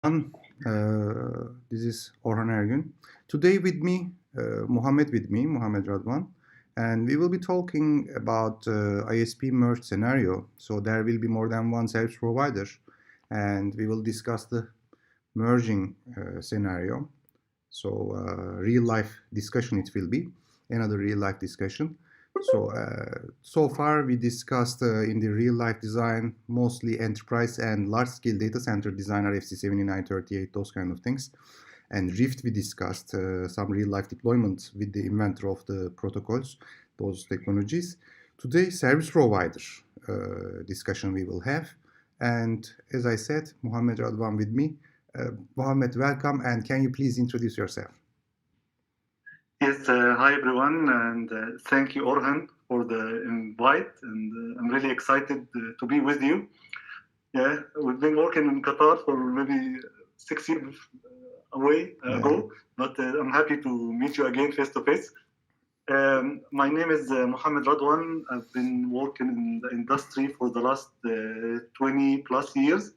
This is Orhan Ergun. Today with me, Muhammad Radwan, and we will be talking about ISP merge scenario. So there will be more than one service provider, and we will discuss the merging scenario. So real life discussion it will be, another real life discussion. So far we discussed in the real life design mostly enterprise and large scale data center design, RFC 7938, those kind of things. And Rift we discussed some real life deployment with the inventor of the protocols, those technologies. Today service provider discussion we will have. And as I said, Muhammad Radwan with me. Muhammad, welcome, and can you please introduce yourself? Yes, hi everyone, and thank you, Orhan, for the invite. And I'm really excited to be with you. Yeah, we've been working in Qatar for maybe 6 years ago, but I'm happy to meet you again face to face. My name is Mohammed Radwan. I've been working in the industry for the last 20 plus years,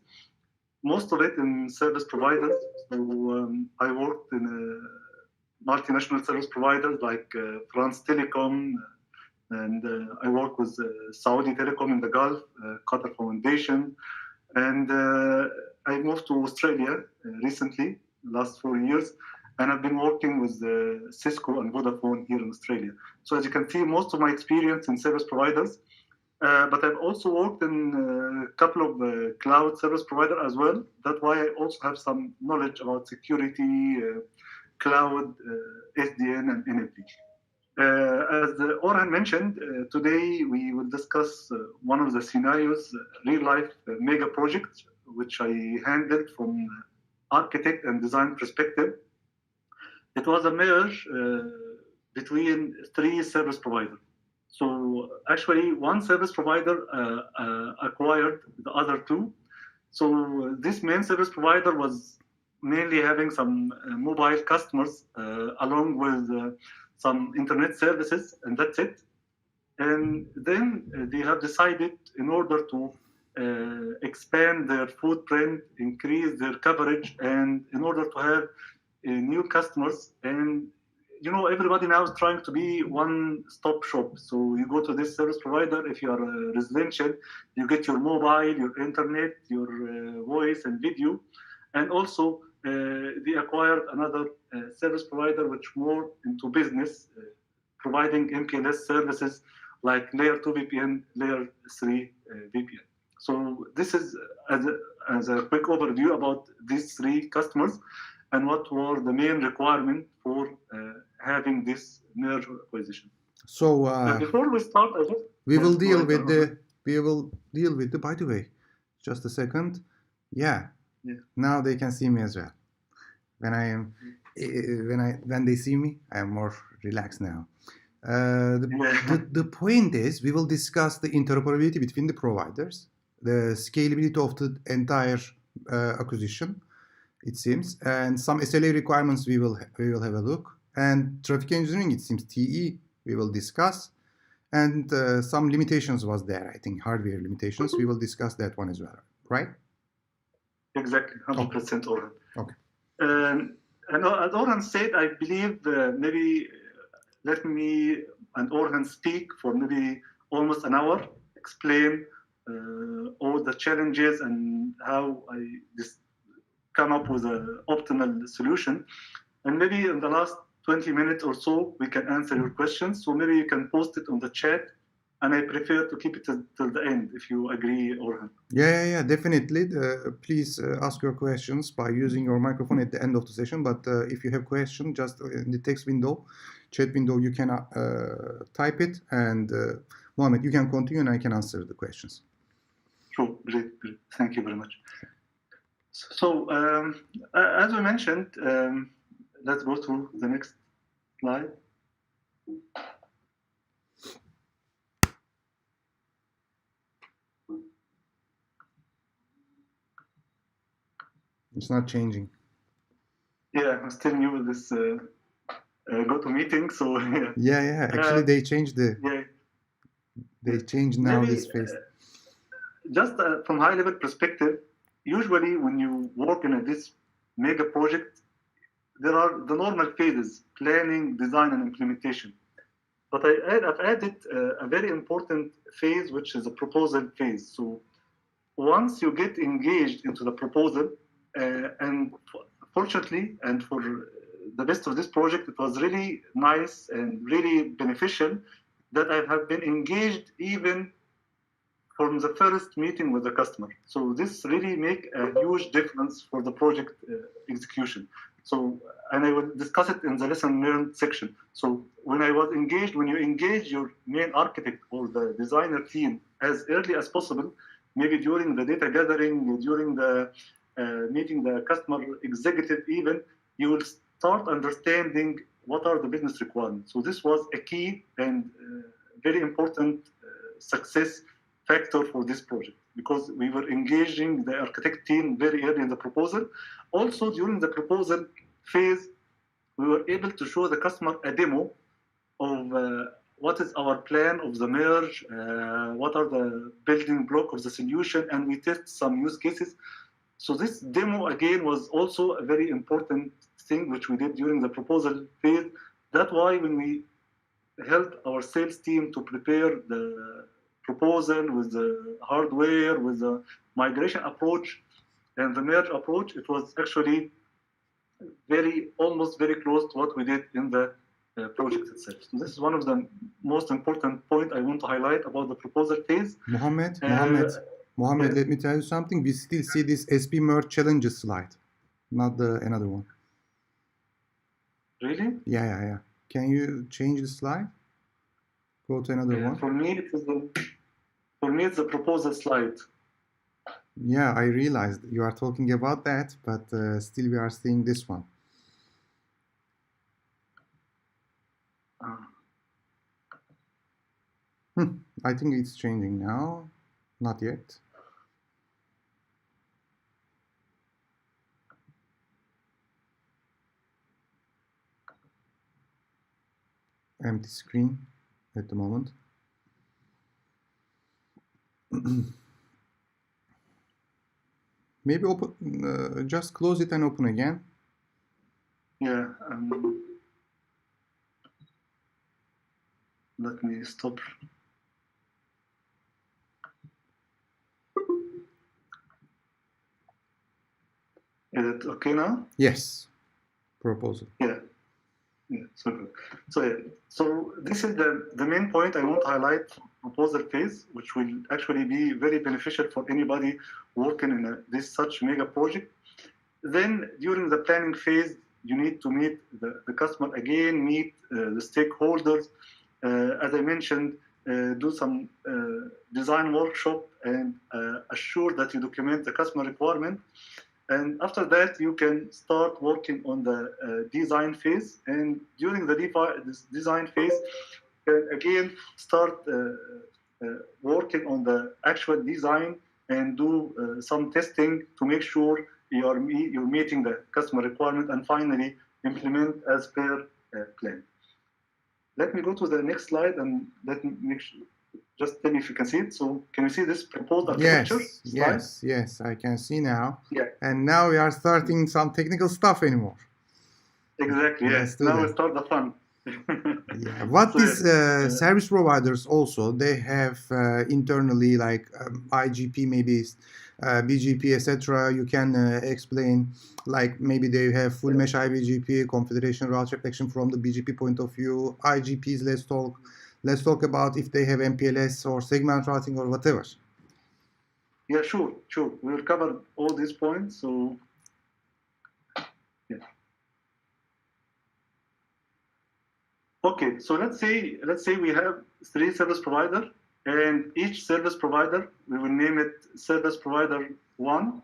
most of it in service providers. So I worked in multinational service providers like France Telecom, and I work with Saudi Telecom in the Gulf, Qatar Foundation, and I moved to Australia recently, last 4 years, and I've been working with Cisco and Vodafone here in Australia. So as you can see, most of my experience in service providers, but I've also worked in a couple of cloud service providers as well. That's why I also have some knowledge about security, cloud, SDN, and NLP. As Orhan mentioned, today we will discuss one of the scenarios, real-life mega project, which I handled from architect and design perspective. It was a merge between 3 service providers. So actually, one service provider acquired the other 2. So this main service provider was mainly having some mobile customers along with some internet services, and that's it. And then they have decided, in order to expand their footprint, increase their coverage, and in order to have new customers, and you know, everybody now is trying to be one-stop shop. So you go to this service provider. If you are residential, you get your mobile, your internet, your voice and video, and also they acquired another service provider which more into business, providing MPLS services like layer 2 VPN, layer 3 VPN. So this is as a quick overview about these 3 customers and what were the main requirement for having this merge or acquisition. So before we start, we will deal with the by the way, just a second. Yeah. Now they can see me as well. When they see me, I am more relaxed now. The point is, we will discuss the interoperability between the providers, the scalability of the entire acquisition, it seems, and some SLA requirements we will have a look, and traffic engineering, it seems, TE we will discuss, and some limitations was there, I think, hardware limitations. We will discuss that one as well, right? Exactly, 100% Orhan. Okay. And as Orhan said, I believe maybe let me and Orhan speak for maybe almost an hour, explain all the challenges and how I just come up with an optimal solution. And maybe in the last 20 minutes or so, we can answer your questions. So maybe you can post it on the chat. And I prefer to keep it till the end, if you agree, Orhan. Yeah, definitely. Please ask your questions by using your microphone at the end of the session. But if you have questions, just in the text window, chat window, you can type it. And Mohammed, you can continue and I can answer the questions. Sure, great. Thank you very much. So, as we mentioned, let's go to the next slide. It's not changing. Yeah, I'm still new with this GoToMeeting, so yeah. Yeah. Actually, they changed They changed now this phase. Just from high-level perspective, usually when you work in this mega project, there are the normal phases: planning, design, and implementation. But I've added a very important phase, which is a proposal phase. So once you get engaged into the proposal, and fortunately, and for the best of this project, it was really nice and really beneficial that I have been engaged even from the first meeting with the customer. So this really make a huge difference for the project execution. So, and I will discuss it in the lesson learned section. So when I was engaged, when you engage your main architect or the designer team as early as possible, maybe during the data gathering, during the meeting the customer executive even, you will start understanding what are the business requirements. So this was a key and very important success factor for this project, because we were engaging the architect team very early in the proposal. Also, during the proposal phase, we were able to show the customer a demo of what is our plan of the merge, what are the building block of the solution, and we test some use cases. So this demo, again, was also a very important thing which we did during the proposal phase. That's why when we helped our sales team to prepare the proposal with the hardware, with the migration approach and the merge approach, it was actually almost very close to what we did in the project itself. So this is one of the most important point I want to highlight about the proposal phase. Mohammed, yes. let me tell you something. We still see this SP merge challenges slide, not the another one. Really? Yeah. Can you change the slide? Go to another one. For me, it's the proposal slide. Yeah, I realized you are talking about that, but still we are seeing this one. I think it's changing now. Not yet. Empty screen at the moment. Maybe open, just close it and open again. Yeah. Let me stop. Is it okay now? Yes. Proposal. Yeah. So good. So this is the main point I want to highlight: proposal phase, which will actually be very beneficial for anybody working in this such mega project. Then during the planning phase, you need to meet the customer again, meet the stakeholders. As I mentioned, do some design workshop and assure that you document the customer requirement. And after that, you can start working on the design phase. And during the design phase, you can again start working on the actual design and do some testing to make sure you're meeting the customer requirement, and finally implement as per plan. Let me go to the next slide and let me make sure. Just tell me if you can see it. So can you see this proposed architecture slide? Yes, I can see now. Yeah. And now we are starting some technical stuff anymore. Exactly, yes. Now we start the fun. Yeah. What so these service providers also, they have internally like IGP, maybe BGP, etc. You can explain, like maybe they have full mesh IBGP, configuration route reflection from the BGP point of view, IGPs, let's talk about if they have MPLS or segment routing or whatever. Yeah, sure. We will cover all these points. So, yeah. Okay, so let's say we have 3 service providers, and each service provider, we will name it service provider 1,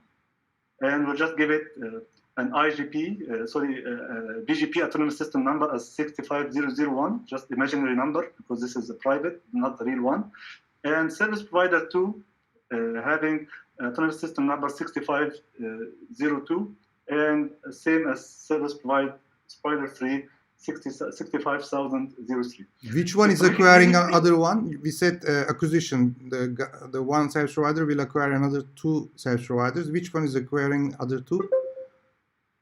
and we'll just give it an IGP, BGP autonomous system number as 65001, just imaginary number, because this is a private, not the real one. And service provider 2 having autonomous system number 6502, and same as service provider 3, 65,003. Which one is acquiring another one? We said acquisition. The one service provider will acquire another two service providers. Which one is acquiring other two?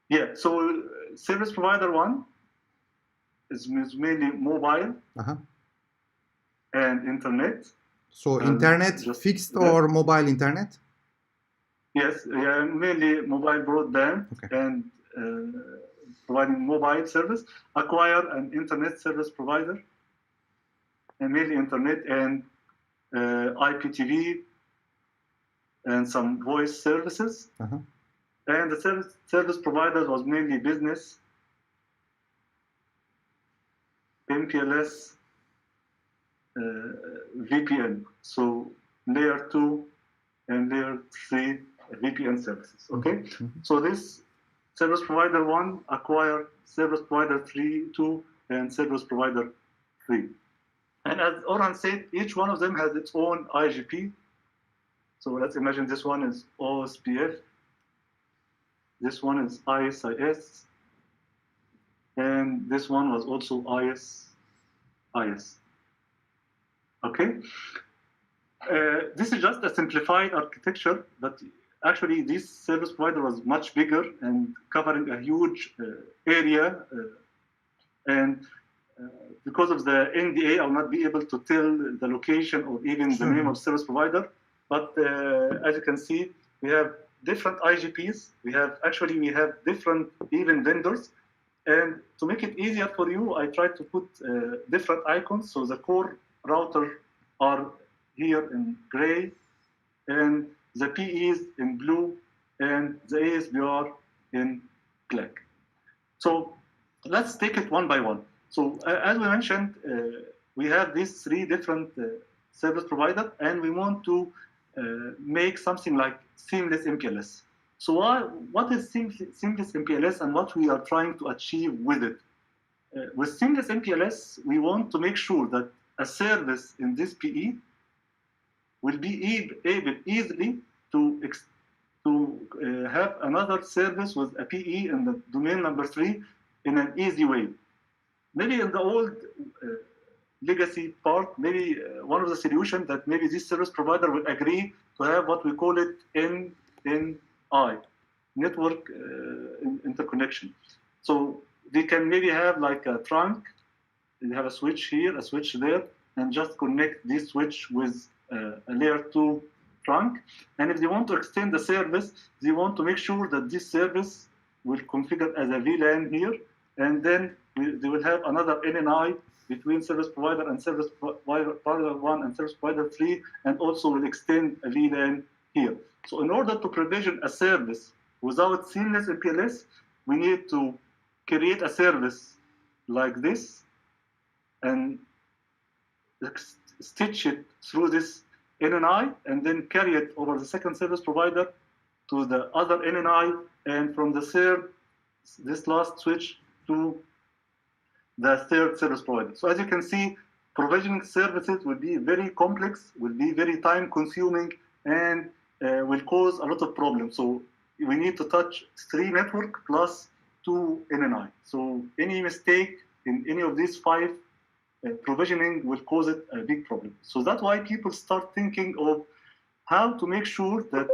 Yeah, so service provider one is mainly mobile and internet. So internet, fixed or mobile internet? Yes, yeah, mainly mobile broadband and providing mobile service. Acquire an internet service provider, and mainly internet and IPTV and some voice services. And the service provider was mainly business, MPLS, VPN. So layer 2 and layer 3 VPN services. Okay, so this service provider 1 acquired service provider 2 and service provider 3. And as Orhan said, each one of them has its own AIGP. So let's imagine this one is OSPF, this one is ISIS, and this one was also IS. Okay, this is just a simplified architecture, but actually this service provider was much bigger and covering a huge area, and because of the NDA, I'll not be able to tell the location or even the name of service provider. But as you can see, we have different IGPs. We have different even vendors. And to make it easier for you, I tried to put different icons. So the core router are here in gray, and the PEs in blue, and the ASBR in black. So let's take it one by one. So as we mentioned, we have these 3 different service providers, and we want to make something like seamless MPLS. So what is seamless MPLS and what we are trying to achieve with it? With seamless MPLS, we want to make sure that a service in this PE will be able easily to have another service with a PE in the domain number 3 in an easy way. Maybe in the old legacy part, maybe one of the solutions that maybe this service provider will agree to have what we call it NNI, network interconnection. So they can maybe have like a trunk, they have a switch here, a switch there, and just connect this switch with a layer 2 trunk. And if they want to extend the service, they want to make sure that this service will configure as a VLAN here, and then they will have another NNI between service provider and service provider 1 and service provider 3, and also will extend a VLAN here. So in order to provision a service without seamless MPLS, we need to create a service like this and stitch it through this NNI, and then carry it over the second service provider to the other NNI, and from the third, this last switch to the third service provider. So as you can see, provisioning services will be very complex, will be very time consuming, and will cause a lot of problems. So we need to touch 3 network plus 2 NNI. So any mistake in any of these 5 provisioning will cause it a big problem. So that's why people start thinking of how to make sure that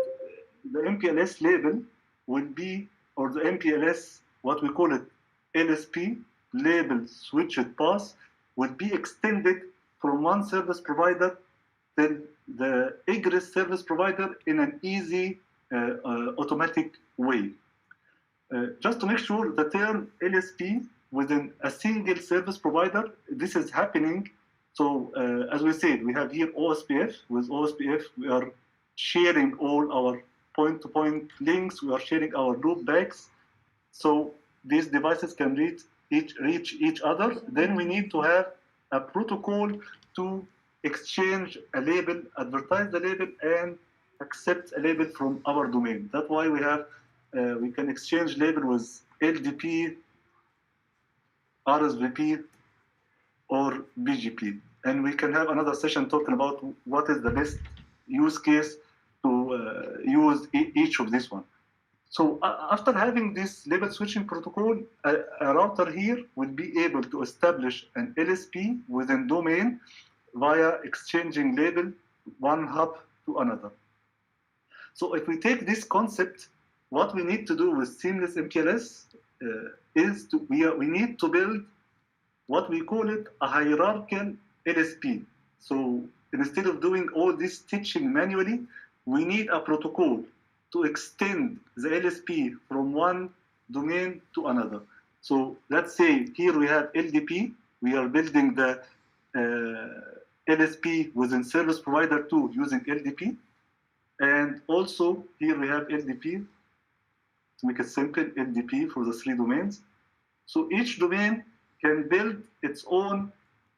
the MPLS label will be, or the MPLS, what we call it LSP, label switched path, will be extended from one service provider to the egress service provider in an easy, automatic way. Just to make sure the term LSP within a single service provider, this is happening. So as we said, we have here OSPF. With OSPF, we are sharing all our point-to-point links. We are sharing our loopbacks. So these devices can reach each other. Then we need to have a protocol to exchange a label, advertise the label, and accept a label from our domain. That's why we have we can exchange label with LDP, RSVP, or BGP. And we can have another session talking about what is the best use case to use each of these one. So after having this label switching protocol, a router here will be able to establish an LSP within domain via exchanging label one hub to another. So if we take this concept, what we need to do with seamless MPLS is we need to build what we call it a hierarchical LSP. So instead of doing all this stitching manually, we need a protocol to extend the LSP from one domain to another. So let's say here we have LDP. We are building the LSP within service provider 2 using LDP. And also here we have LDP, to make it simple, LDP for the 3 domains. So each domain can build its own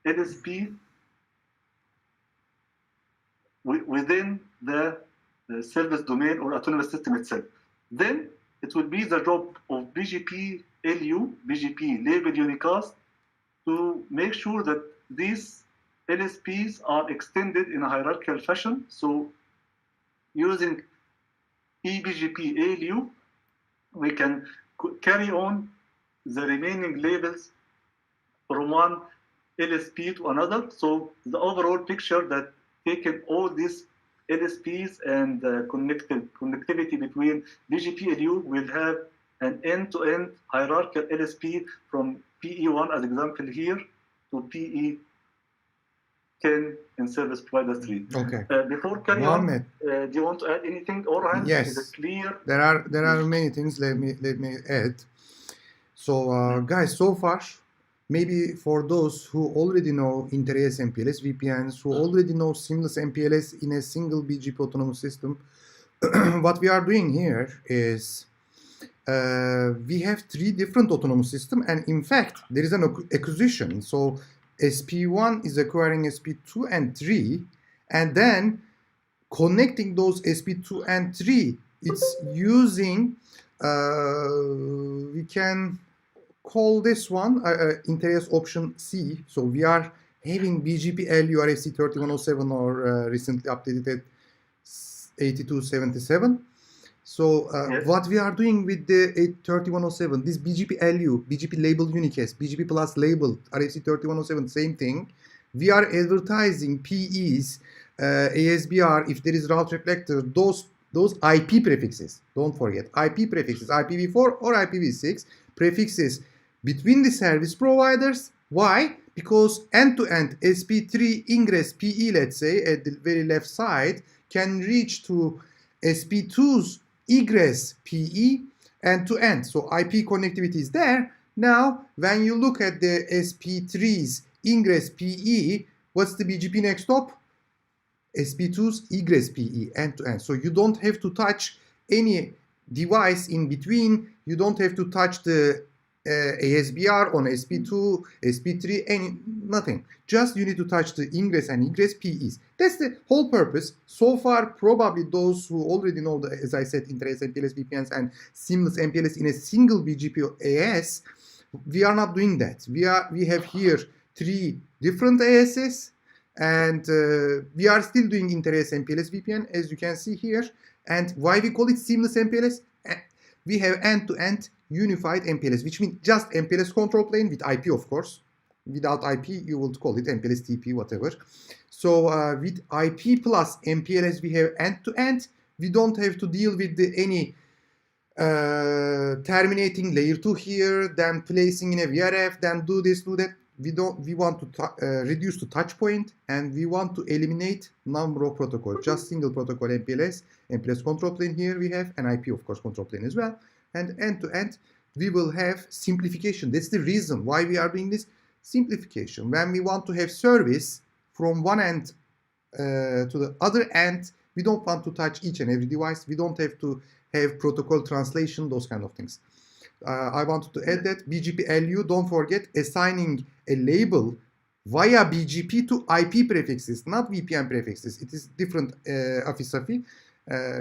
LSP within the service domain or autonomous system itself. Then it will be the job of BGP-LU, BGP label unicast, to make sure that these LSPs are extended in a hierarchical fashion. So using eBGP-LU, we can carry on the remaining labels from one LSP to another. So the overall picture that taking all these LSPs and connectivity between BGP-LU will have an end-to-end hierarchical LSP from PE1 as example here to PE10 in service provider 3. Okay. Before carry Mohammed, on, do you want to add anything, Orhan? yes. Is it clear? There are many things. Let me add. So guys, so far, maybe for those who already know inter-AS MPLS VPNs, who already know seamless MPLS in a single BGP autonomous system, what we are doing here is we have 3 different autonomous systems, and in fact, there is an acquisition. So SP1 is acquiring SP2 and 3, and then connecting those SP2 and 3. It's using, we can call this one inter-AS option C. So we are having BGP-LU RFC 3107 or recently updated 8277. So Yes. what we are doing with the 3107, this BGP-LU, BGP label unicast, BGP plus label, RFC 3107, same thing. We are advertising PEs, ASBR, if there is route reflector, those IP prefixes. Don't forget, IP prefixes, IPv4 or IPv6 prefixes between the service providers. Why? Because end-to-end SP3 ingress PE, let's say, at the very left side, can reach to SP2's egress PE end-to-end. So IP connectivity is there. Now, when you look at the SP3's ingress PE, what's the BGP next stop? SP2's egress PE end-to-end. So you don't have to touch any device in between. You don't have to touch the ASBR on SP2, SP3, nothing. Just you need to touch the ingress and egress PEs. That's the whole purpose. So far, probably those who already know, as I said, inter-AS MPLS VPNs and seamless MPLS in a single BGP AS, we are not doing that. We have here 3 different ASs, and we are still doing inter-AS MPLS VPN, as you can see here. And why we call it seamless MPLS? We have end-to-end unified MPLS, which means just MPLS control plane with IP, of course. Without IP, you would call it MPLS TP, whatever. So with IP plus MPLS, we have end-to-end. We don't have to deal with any terminating layer 2 here, then placing in a VRF, then do this, do that. We want to reduce the touch point, and we want to eliminate number of protocols. Just single protocol MPLS control plane here we have, and IP, of course, control plane as well. And end-to-end, we will have simplification. That's the reason why we are doing this. Simplification. When we want to have service from one end to the other end, we don't want to touch each and every device. We don't have to have protocol translation, those kind of things. I wanted to add that BGP-LU, don't forget, assigning a label via BGP to IP prefixes, not VPN prefixes. It is different AFI.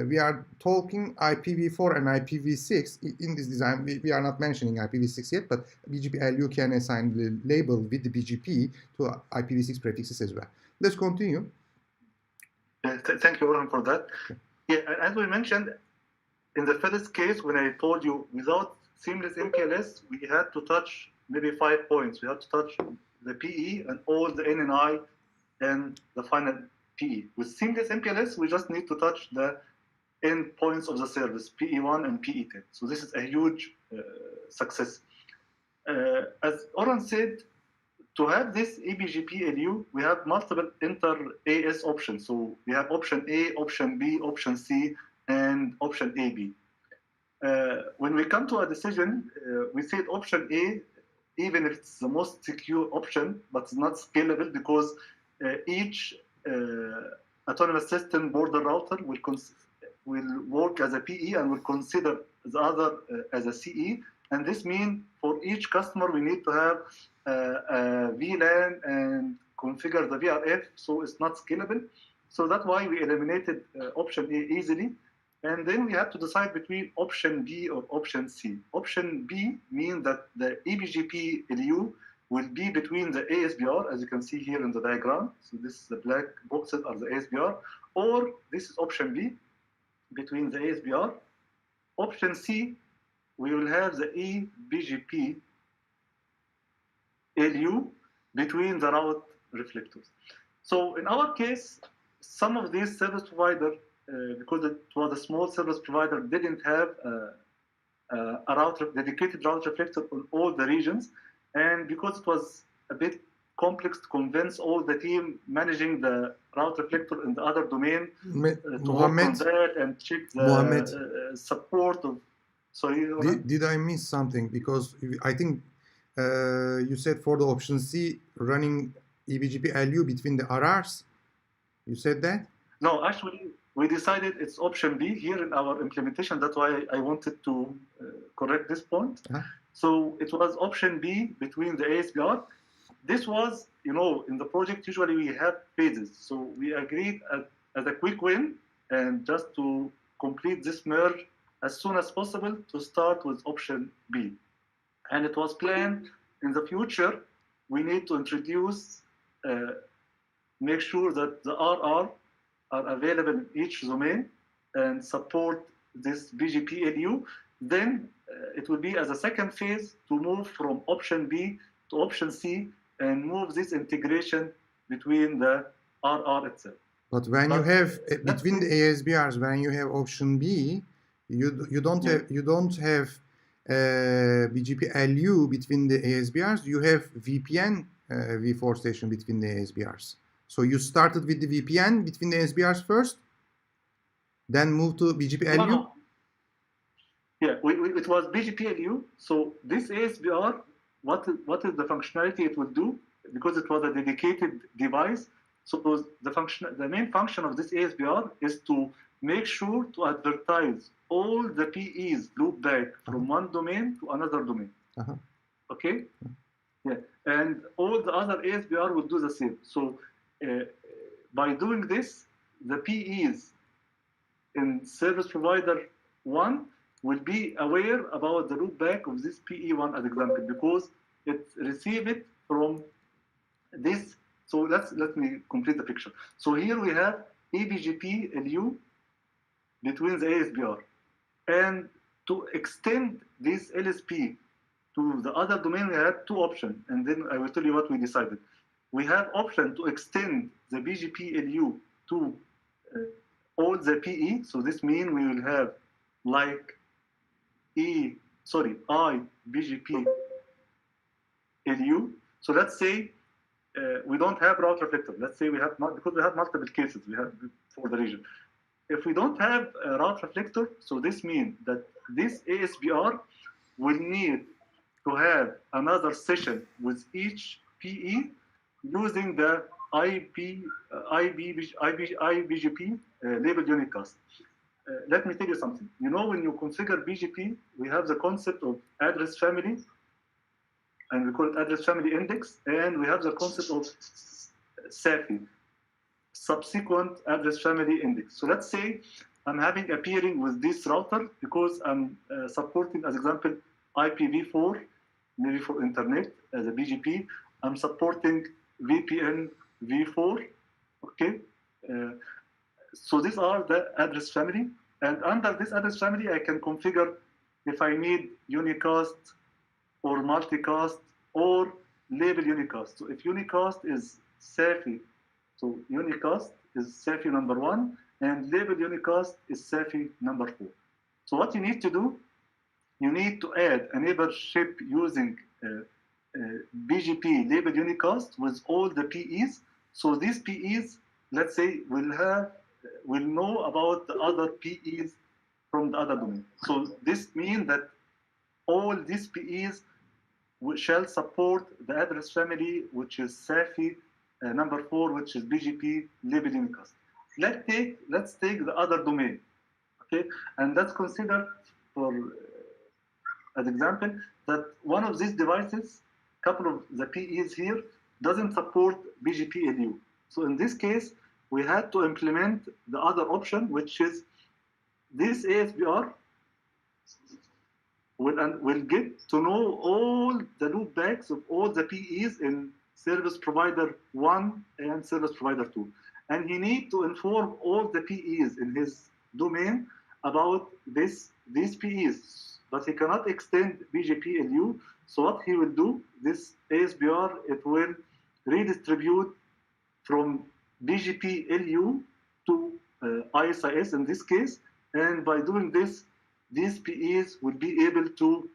We are talking IPv4 and IPv6 in this design. We are not mentioning IPv6 yet, but BGP-LU can assign the label with the BGP to IPv6 prefixes as well. Let's continue. Thank you, Orhan, for that. Yeah, as we mentioned, in the first case, when I told you without seamless MPLS, we had to touch maybe 5 points. We had to touch the PE and all the NNI and the final PE. With seamless MPLS, we just need to touch the end points of the service, PE1 and PE10. So this is a huge success. As Orhan said, to have this ABGP-LU, we have multiple inter-AS options. So we have option A, option B, option C, and option AB. When we come to a decision, we said option A, even if it's the most secure option, but it's not scalable because each autonomous system border router will work as a PE and will consider the other as a CE. And this means for each customer, we need to have a VLAN and configure the VRF, so it's not scalable. So that's why we eliminated option A easily. And then we have to decide between option B or option C. Option B means that the ABGP-LU will be between the ASBR, as you can see here in the diagram. So this is the black boxes are the ASBR, or this is option B, between the ASBR. Option C, we will have the ABGP-LU between the route reflectors. So in our case, some of these service providers, because it was a small service provider, didn't have a dedicated route reflector on all the regions. And because it was a bit complex to convince all the team managing the route reflector in the other domain to work on that and check the support of. Sorry, did I miss something? Because I think you said for the option C, running ABGP-LU between the RRs. You said that? No, actually, we decided it's option B here in our implementation. That's why I wanted to correct this point. So it was option B between the ASBR. This was, in the project, usually we have phases. So we agreed as a quick win and just to complete this merge as soon as possible to start with option B. And it was planned in the future, we need to introduce, make sure that the RR are available in each domain and support this BGP-LU. Then it will be as a second phase to move from option B to option C and move this integration between the RR itself. But when you have between the ASBRs, when you have option B, you don't have BGP-LU between the ASBRs. You have VPN v4 station between the ASBRs. So you started with the VPN between the ASBRs first, then moved to BGP-LU? No. Yeah, it was BGP-LU. So this ASBR, what is the functionality it would do? Because it was a dedicated device. So the main function of this ASBR is to make sure to advertise all the PEs loop back from one domain to another domain. Okay? Yeah, and all the other ASBR will do the same. So by doing this, the PEs in service provider 1 will be aware about the loopback of this PE1 as example because it received it from this. So let me complete the picture. So here we have ABGP-LU between the ASBR. And to extend this LSP to the other domain, we had two options. And then I will tell you what we decided. We have option to extend the BGP-LU to all the PE. So this means we will have like IBGP-LU. So let's say we don't have route reflector. Let's say we have not, because we have multiple cases we have for the region. If we don't have a route reflector, so this means that this ASBR will need to have another session with each PE using the IBGP labeled unicast. Let me tell you something. When you configure BGP, we have the concept of address family, and we call it address family index, and we have the concept of SAFI, subsequent address family index. So let's say I'm having a peering with this router because I'm supporting, as example, IPv4, maybe for internet as a BGP. I'm supporting VPN v4, okay? So these are the address family. And under this address family, I can configure if I need unicast or multicast or label unicast. So if unicast is SAFI, so unicast is SAFI number 1, and label unicast is SAFI number 4. So what you need to do, you need to add a neighborship using BGP label unicast with all the PEs. So these PEs, let's say, will know about the other PEs from the other domain. So this means that all these PEs shall support the address family, which is SAFI number 4, which is BGP label unicast. Let's take the other domain, okay? And let's consider, for as example, that one of these devices, couple of the PEs here, doesn't support BGP-LU. So in this case, we had to implement the other option, which is this ASBR will get to know all the loopbacks of all the PEs in service provider 1 and service provider 2. And he needs to inform all the PEs in his domain about these PEs, but he cannot extend BGP-LU. So what he will do, this ASBR, it will redistribute from BGP-LU to ISIS in this case, and by doing this, these PEs will be able to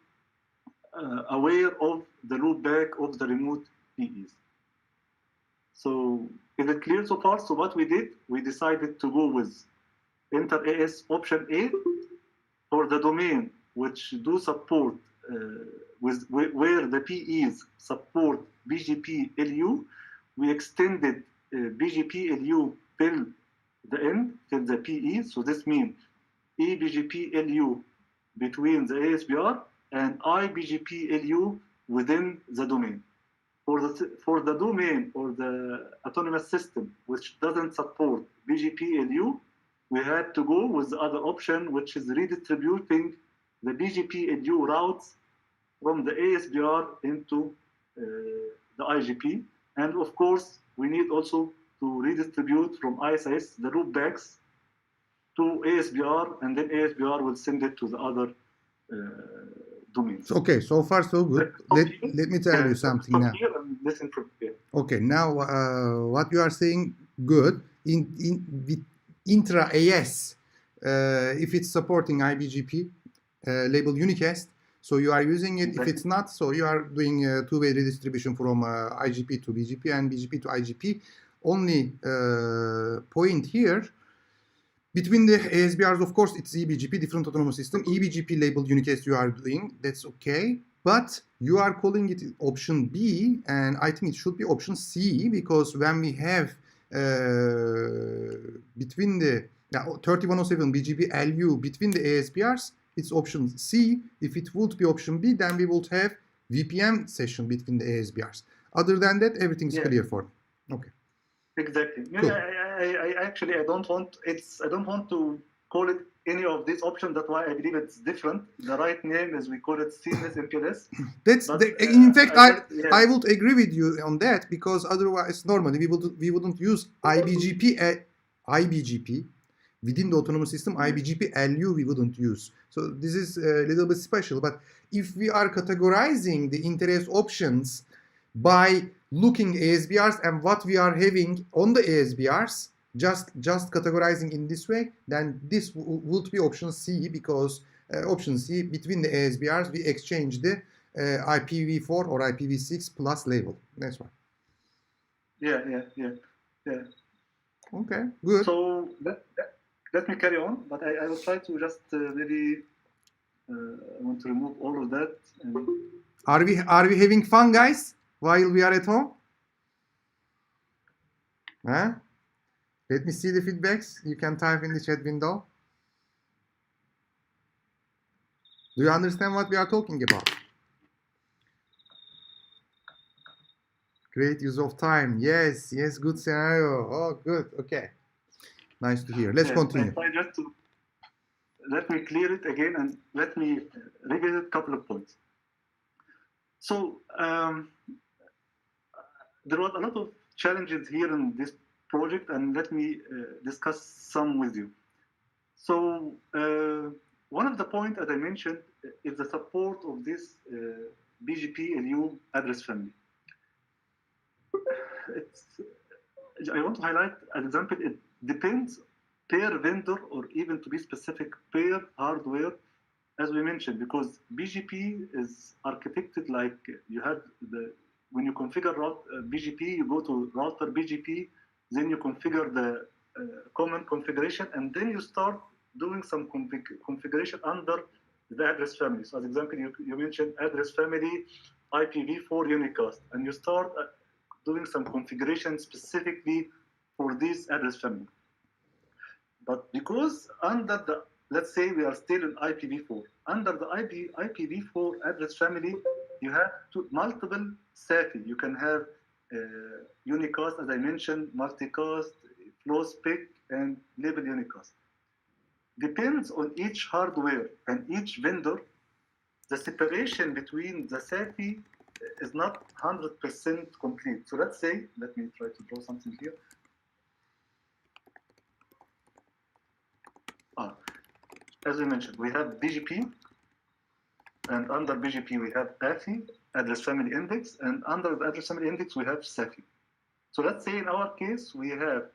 aware of the loopback of the remote PEs. So is it clear so far? So what we did, we decided to go with inter-AS option A for the domain which do support where the PEs support BGP-LU. We extended BGP-LU till the end, till the PE. So this means eBGP-LU between the ASBR and iBGP-LU within the domain. For the domain or the autonomous system which doesn't support BGP-LU, we had to go with the other option, which is redistributing the BGP-LU routes from the ASBR into the IGP. And of course, we need also to redistribute from ISIS the loopbacks to ASBR, and then ASBR will send it to the other domains. Okay, so far so good. Let me tell you something now. Here and listen from here. Okay, now what you are saying, good. With intra-AS, if it's supporting iBGP, label unicast, so you are using it. Exactly. If it's not, so you are doing a two-way redistribution from IGP to BGP and BGP to IGP. Only point here, between the ASBRs, of course, it's eBGP, different autonomous system. eBGP labeled unicast you are doing, that's okay. But you are calling it option B, and I think it should be option C, because when we have between the 3107 BGP-LU between the ASBRs, it's option C. If it would be option B, then we would have VPN session between the ASBRs. Other than that, everything is clear for me. Okay. Exactly. Cool. I actually I don't want to call it any of these options. That's why I believe it's different. The right name is we call it seamless MPLS. In fact, I would agree with you on that, because otherwise normally we wouldn't use iBGP within the autonomous system. iBGP-LU we wouldn't use. So this is a little bit special. But if we are categorizing the interest options by looking ASBRs and what we are having on the ASBRs, just categorizing in this way, then this would be option C, because option C, between the ASBRs, we exchange the IPv4 or IPv6 plus label. That's why. Yeah. Okay, good. So let me carry on, but I will try to just maybe I want to remove all of that. And... Are we having fun, guys, while we are at home? Huh? Let me see the feedbacks. You can type in the chat window. Do you understand what we are talking about? Great use of time. Yes, good scenario. Oh, good. Okay. Nice to hear. Let's continue. Let me clear it again and let me revisit a couple of points. So there was a lot of challenges here in this project, and let me discuss some with you. So one of the points, as I mentioned, is the support of this BGP-LU address family. I want to highlight an example. It depends per vendor, or even to be specific, per hardware, as we mentioned, because BGP is architected like you have when you configure BGP, you go to router BGP, then you configure the common configuration, and then you start doing some configuration under the address family. So, as example, you mentioned address family IPv4 unicast, and you start doing some configuration specifically for this address family. But because under the, let's say we are still in IPv4, under the IPv4 address family, you have multiple SAFI. You can have unicast, as I mentioned, multicast, flow spec, and label unicast. Depends on each hardware and each vendor, the separation between the SAFI is not 100% complete. So let's say, let me try to draw something here. As I mentioned, we have BGP, and under BGP we have AFI, address family index, and under the address family index we have SAFI. So let's say in our case we have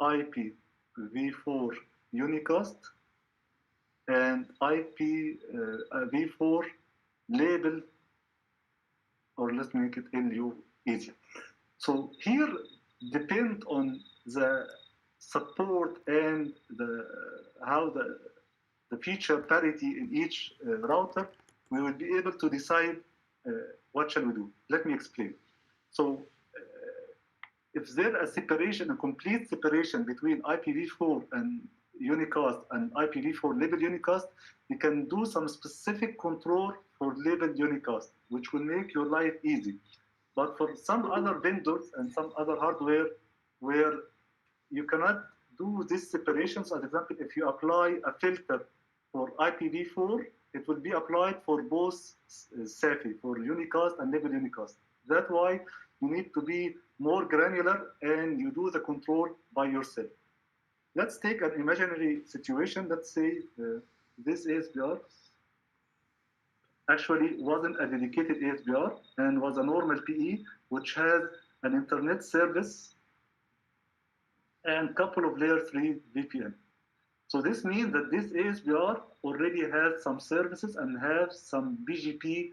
IPv4 unicast and IPv4 label, or let's make it LU easier. So here depend on the support and how the feature parity in each router, we will be able to decide what shall we do. Let me explain. So if there is a separation, a complete separation between IPv4 and unicast and IPv4 label unicast, you can do some specific control for label unicast, which will make your life easy. But for some other vendors and some other hardware where you cannot do this separation, so as example, if you apply a filter for IPv4, it will be applied for both SAFI, for unicast and label unicast. That's why you need to be more granular and you do the control by yourself. Let's take an imaginary situation. Let's say this ASBR actually wasn't a dedicated ASBR and was a normal PE, which has an internet service and couple of layer 3 VPN. So this means that this ASBR already has some services and have some BGP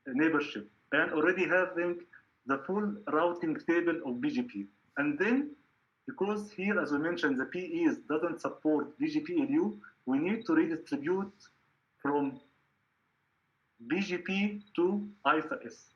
neighborship and already having the full routing table of BGP. And then, because here, as we mentioned, the PEs doesn't support BGP-LU, we need to redistribute from BGP to ISA-S.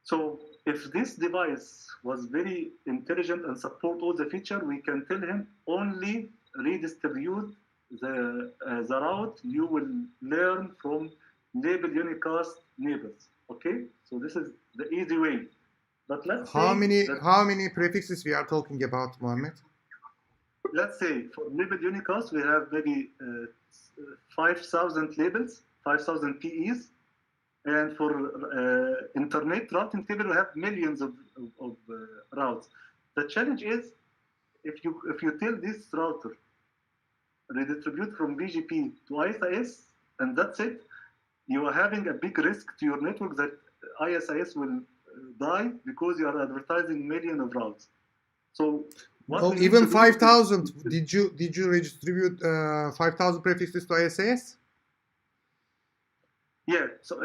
So if this device was very intelligent and support all the feature, we can tell him only redistribute the route you will learn from label unicast neighbors. Okay, so this is the easy way. But let's how many prefixes we are talking about, Mohammed? Let's say for label unicast we have maybe 5,000 labels, 5,000 PEs. And for internet routing table, we have millions of routes. The challenge is if you tell this router redistribute from BGP to ISIS, and that's it, you are having a big risk to your network that ISIS will die because you are advertising millions of routes. So even 5,000. Did you redistribute 5,000 prefixes to ISIS? Yeah, so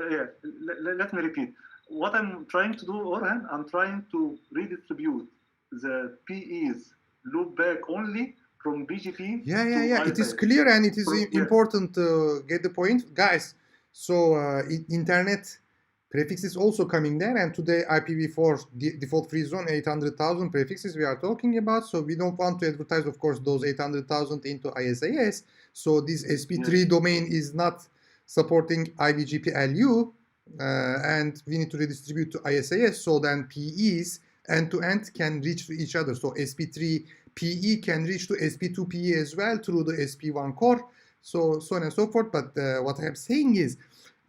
let me repeat. What I'm trying to do, Orhan, I'm trying to redistribute the PEs loop back only from BGP yeah. to It is clear and it is important to get the point. Guys, so internet prefix is also coming there, and today IPv4 default free zone 800,000 prefixes we are talking about, so we don't want to advertise, of course, those 800,000 into ISIS. So this SP3 domain is not supporting IGP-LU, and we need to redistribute to ISIS, so then PEs end-to-end can reach to each other. So SP3 PE can reach to SP2 PE as well through the SP1 core, so on and so forth. But what I'm saying is,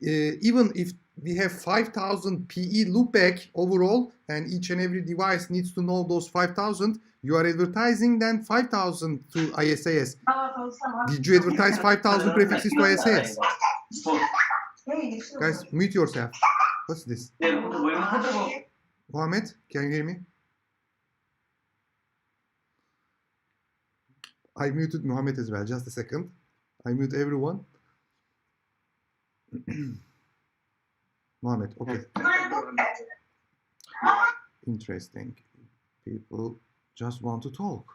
even if we have 5,000 PE loopback overall, and each and every device needs to know those 5,000, you are advertising then 5,000 to ISAS. Did you advertise 5,000 prefixes to ISAS? Guys, mute yourself. What's this? Mohammed, can you hear me? I muted Mohammed as well. Just a second. I mute everyone. Mohammed, okay. Interesting. People just want to talk.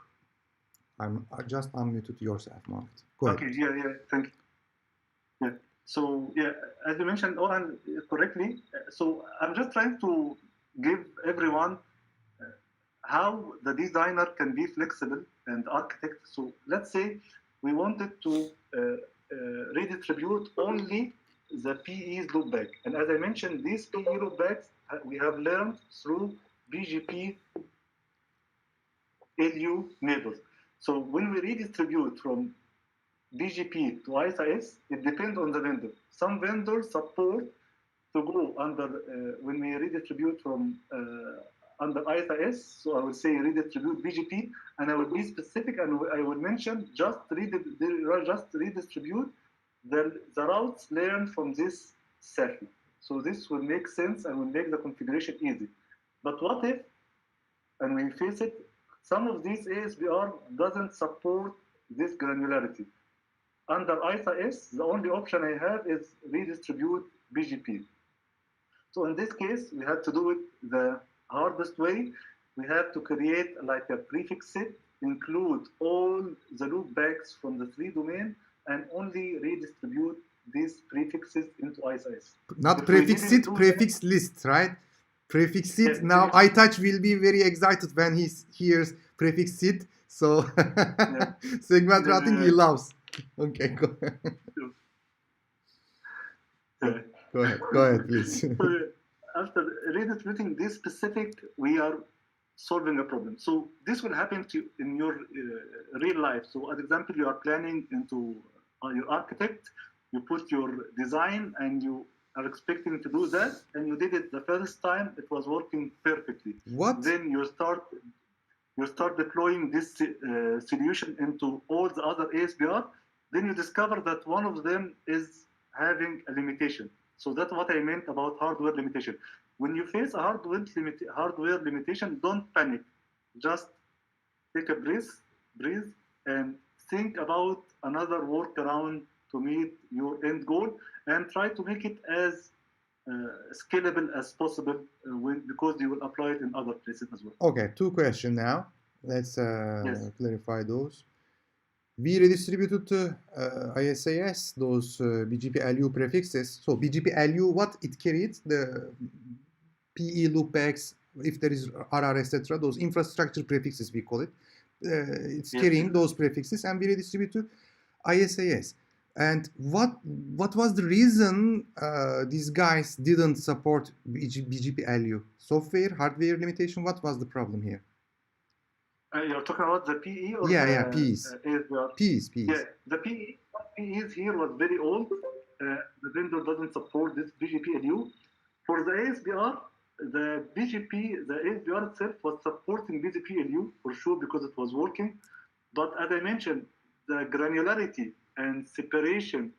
I just unmuted yourself, Mohammed. Go ahead. Okay, yeah, thank you. Yeah. So, yeah, as you mentioned, Orhan, correctly, so I'm just trying to give everyone how the designer can be flexible and architect. So let's say we wanted to redistribute only the PE's loopback. And as I mentioned, these PE loopbacks we have learned through BGP-LU neighbors. So when we redistribute from BGP to ISIS, it depends on the vendor. Some vendors support to go under, when we redistribute from under ISIS, so I will say redistribute BGP, and I will be specific and I will mention just redistribute the routes learned from this segment. So this will make sense and will make the configuration easy. But what if, and we face it, some of these ASBR doesn't support this granularity. Under ISIS, the only option I have is redistribute BGP. So in this case, we have to do it the hardest way. We have to create like a prefix set, include all the loopbacks from the 3 domain, and only redistribute these prefixes into ISIS. Not prefix set, prefix list, right? Prefix set. Yes, now iTouch will be very excited when he hears prefix set. So yeah. Segment routing he loves. Okay, go ahead. Yeah. Go ahead, please. So after redistributing this specific, we are solving a problem. So this will happen to in your real life. So as example, you are planning into your architect, you put your design and you are expecting to do that, and you did it the first time, it was working perfectly. What? Then you start deploying this solution into all the other ASBR, then you discover that one of them is having a limitation. So that's what I meant about hardware limitation. When you face a hardware limitation, don't panic. Just take a breath, and think about another workaround to meet your end goal, and try to make it as scalable as possible because you will apply it in other places as well. Okay, 2 questions now. Let's clarify those. We redistributed to ISAS those BGP-LU prefixes. So BGP-LU, what it carried? The PE loopbacks, if there is RR, etc., those infrastructure prefixes we call it. It's carrying those prefixes, and we redistribute to ISAS. And what was the reason these guys didn't support BGP-LU? Software, hardware limitation? What was the problem here? You're talking about the PE or PEs. PEs. Yeah, the PEs here was very old. The vendor doesn't support this BGP-LU. For the ASBR, the ASBR itself was supporting BGP-LU for sure because it was working. But as I mentioned, the granularity and separation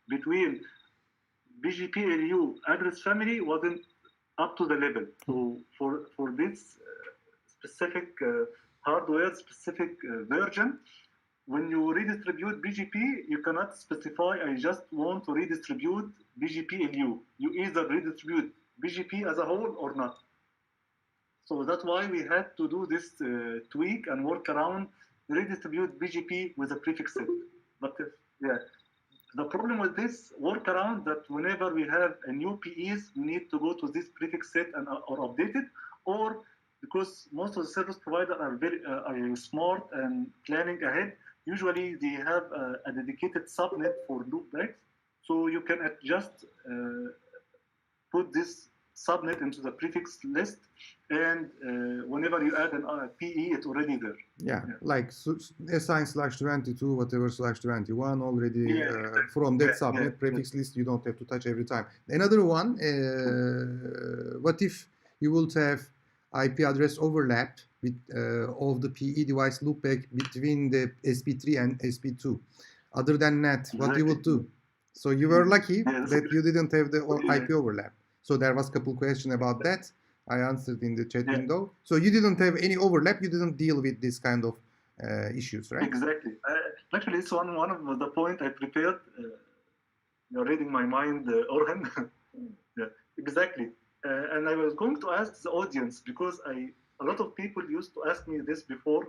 between BGP-LU address family wasn't up to the level. So for this specific hardware-specific version, when you redistribute BGP, you cannot specify, I just want to redistribute BGP-LU. You either redistribute BGP as a whole or not. So that's why we had to do this tweak and work around redistribute BGP with a prefix set. But the problem with this workaround that whenever we have a new PEs, we need to go to this prefix set or update it, or because most of the service providers are very smart and planning ahead, usually they have a dedicated subnet for loopbacks, so you can just put this subnet into the prefix list, and whenever you add an PE, it's already there. Yeah, like assign/22, whatever /21 already from that subnet prefix list. You don't have to touch every time. Another one, what if you would have IP address overlap with of the PE device loopback between the SP3 and SP2? Other than that, what you would do? So you were lucky that you didn't have the IP overlap. So there was a couple questions about that. I answered in the chat window. So you didn't have any overlap. You didn't deal with this kind of issues, right? Exactly. Actually, it's one of the point I prepared. You're reading my mind, Orhan. Yeah, exactly. And I was going to ask the audience because a lot of people used to ask me this before,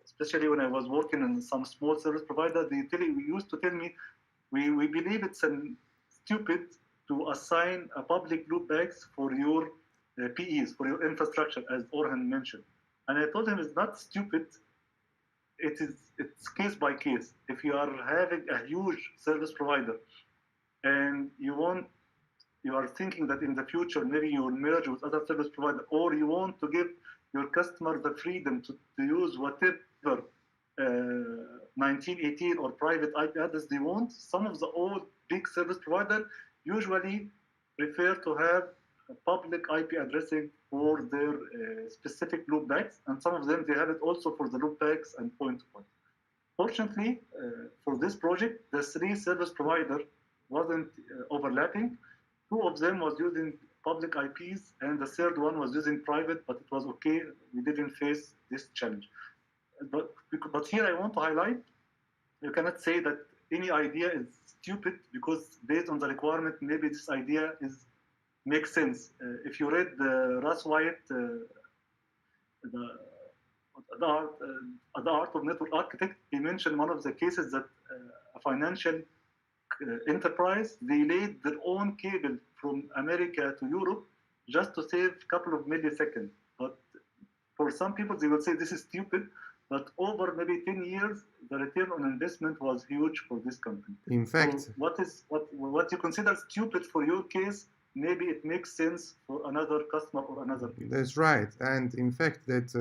especially when I was working in some small service provider. They used to tell me, we believe it's stupid to assign a public loopbacks for your PEs, for your infrastructure, as Orhan mentioned. And I told him it's not stupid. It's case by case. If you are having a huge service provider and you are thinking that in the future maybe you will merge with other service provider, or you want to give your customer the freedom to use whatever 1918 or private IP address they want. Some of the old big service providers usually prefer to have a public IP addressing for their specific loopbacks, and some of them they have it also for the loopbacks and point-to-point. Fortunately, for this project, the three service provider wasn't overlapping. Two of them was using public IPs, and the third one was using private, but it was okay. We didn't face this challenge. But here I want to highlight, you cannot say that any idea is stupid because based on the requirement, maybe this idea makes sense. If you read Russ Wyatt, the art of network architect, he mentioned one of the cases that a financial enterprise, they laid their own cable from America to Europe just to save a couple of milliseconds. But for some people, they will say this is stupid. But over maybe 10 years, the return on investment was huge for this company. In fact, so what you consider stupid for your case, maybe it makes sense for another customer or another people. That's right. And in fact, that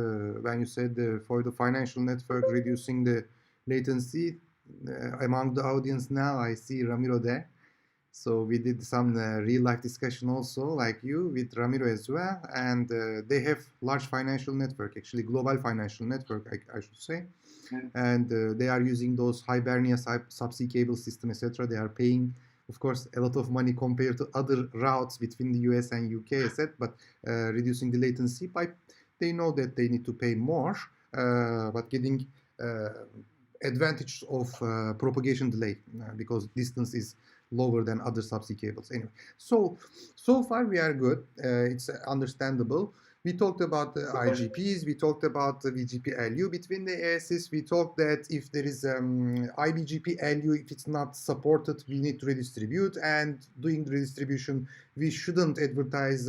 when you said for the financial network reducing the latency, among the audience now, I see Ramiro there. So we did some real life discussion also, like you, with Ramiro as well. And they have large financial network, actually global financial network, I should say. And they are using those Hibernia subsea cable system, etc. They are paying, of course, a lot of money compared to other routes between the US and UK, etc. But reducing the latency by, they know that they need to pay more, but getting advantage of propagation delay because distance is lower than other subsea cables. Anyway, so far we are good. It's understandable. We talked about the IGPs, we talked about the BGP-LU between the ASs, we talked that if there is IBGP-LU, if it's not supported, we need to redistribute, and doing the redistribution, we shouldn't advertise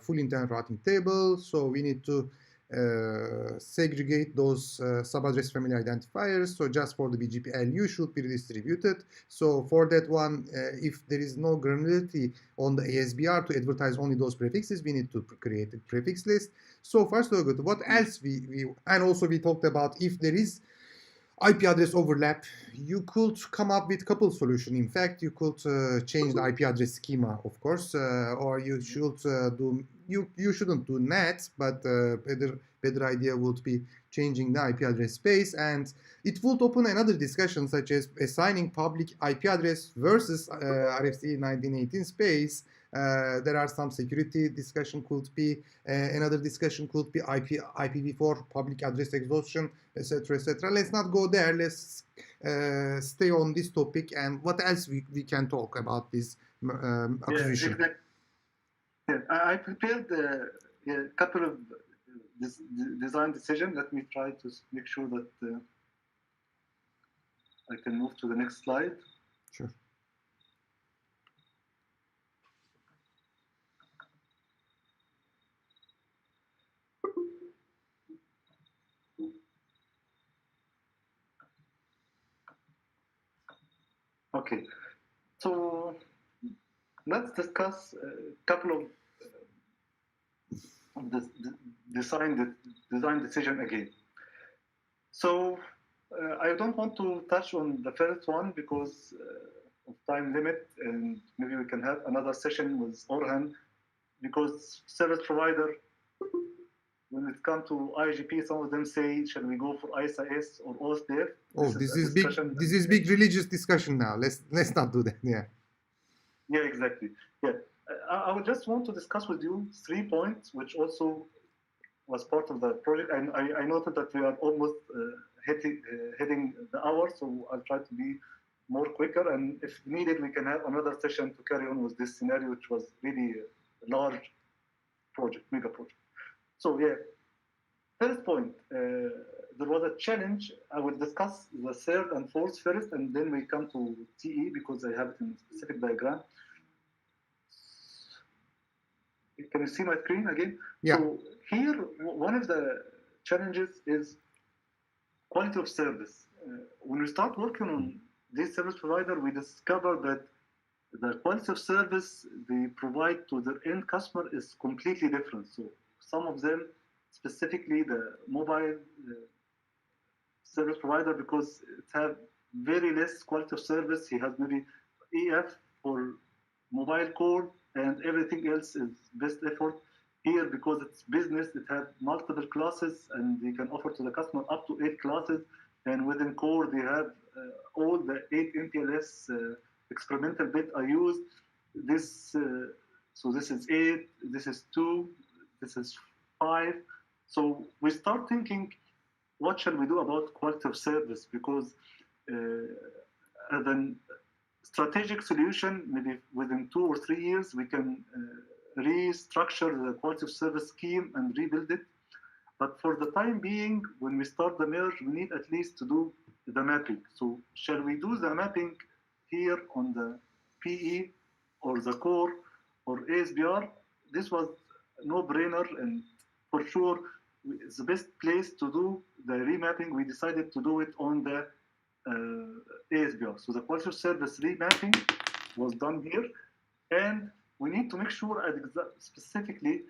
full internet routing table, so we need to segregate those subaddress family identifiers. So just for the BGP-LU should be redistributed. So for that one, if there is no granularity on the ASBR to advertise only those prefixes, we need to create a prefix list. So far so good. What else and also we talked about if there is IP address overlap, you could come up with a couple solutions. In fact, you could change the IP address schema, of course, or you should you shouldn't do NAT, but better idea would be changing the IP address space, and it would open another discussion such as assigning public IP address versus RFC 1918 space. There are some security discussion could be, another discussion could be IPv4 public address exhaustion, etc., etc. Let's not go there. Let's stay on this topic, and what else we can talk about this acquisition. Yeah, exactly. Yeah, I prepared a couple of design decisions. Let me try to make sure that I can move to the next slide. Sure. Okay, so let's discuss a couple of design decision again. So I don't want to touch on the first one because of time limit, and maybe we can have another session with Orhan, because service provider, when it comes to AIGP, some of them say, shall we go for ISIS or OSPF? Oh, this is big. This is big religious discussion now. Let's not do that. Yeah. Yeah, exactly. Yeah, I would just want to discuss with you 3 points, which also was part of the project. I noted that we are almost hitting the hour, so I'll try to be more quicker. And if needed, we can have another session to carry on with this scenario, which was really a large project, mega project. So yeah, first point, there was a challenge. I will discuss the third and fourth first, and then we come to TE because I have it in a specific diagram. Can you see my screen again? Yeah. So here, one of the challenges is quality of service. When we start working on this service provider, we discover that the quality of service they provide to their end customer is completely different. So some of them, specifically the mobile service provider, because it have very less quality of service. He has maybe EF for mobile call, and everything else is best effort. Here, because it's business, it has multiple classes, and they can offer to the customer up to 8 classes. And within core, they have all the 8 MPLS experimental bit I used. This, so this is 8, this is 2, this is 5. So we start thinking, what shall we do about quality of service? Because as a strategic solution, maybe within 2 or 3 years, we can restructure the quality of service scheme and rebuild it. But for the time being, when we start the merge, we need at least to do the mapping. So shall we do the mapping here on the PE or the core or ASBR? This was a no-brainer, and for sure, it's the best place to do the remapping. We decided to do it on the ASBR. So the quality of service remapping was done here, and we need to make sure specifically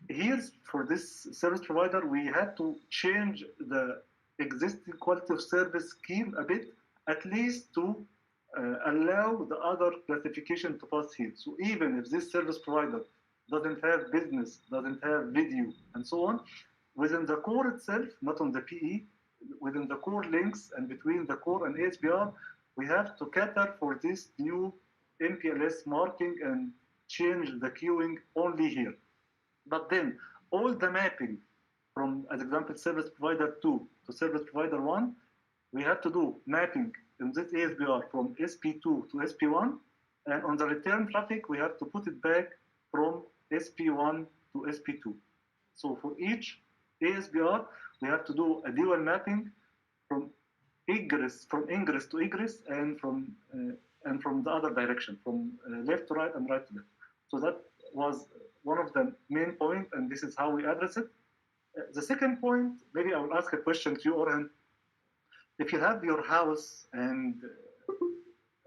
here for this service provider, we had to change the existing quality of service scheme a bit, at least to allow the other classification to pass here. So even if this service provider doesn't have business, doesn't have video, and so on, within the core itself, not on the PE, within the core links and between the core and ASBR, we have to cater for this new MPLS marking and change the queuing only here. But then all the mapping from, as example, service provider 2 to service provider 1, we have to do mapping in this ASBR from SP2 to SP1, and on the return traffic, we have to put it back from SP1 to SP2. So for each ASBR, we have to do a dual mapping from ingress to egress, and from the other direction, from left to right and right to left. So that was one of the main points, and this is how we address it. The second point, maybe I will ask a question to you, Orhan. If you have your house and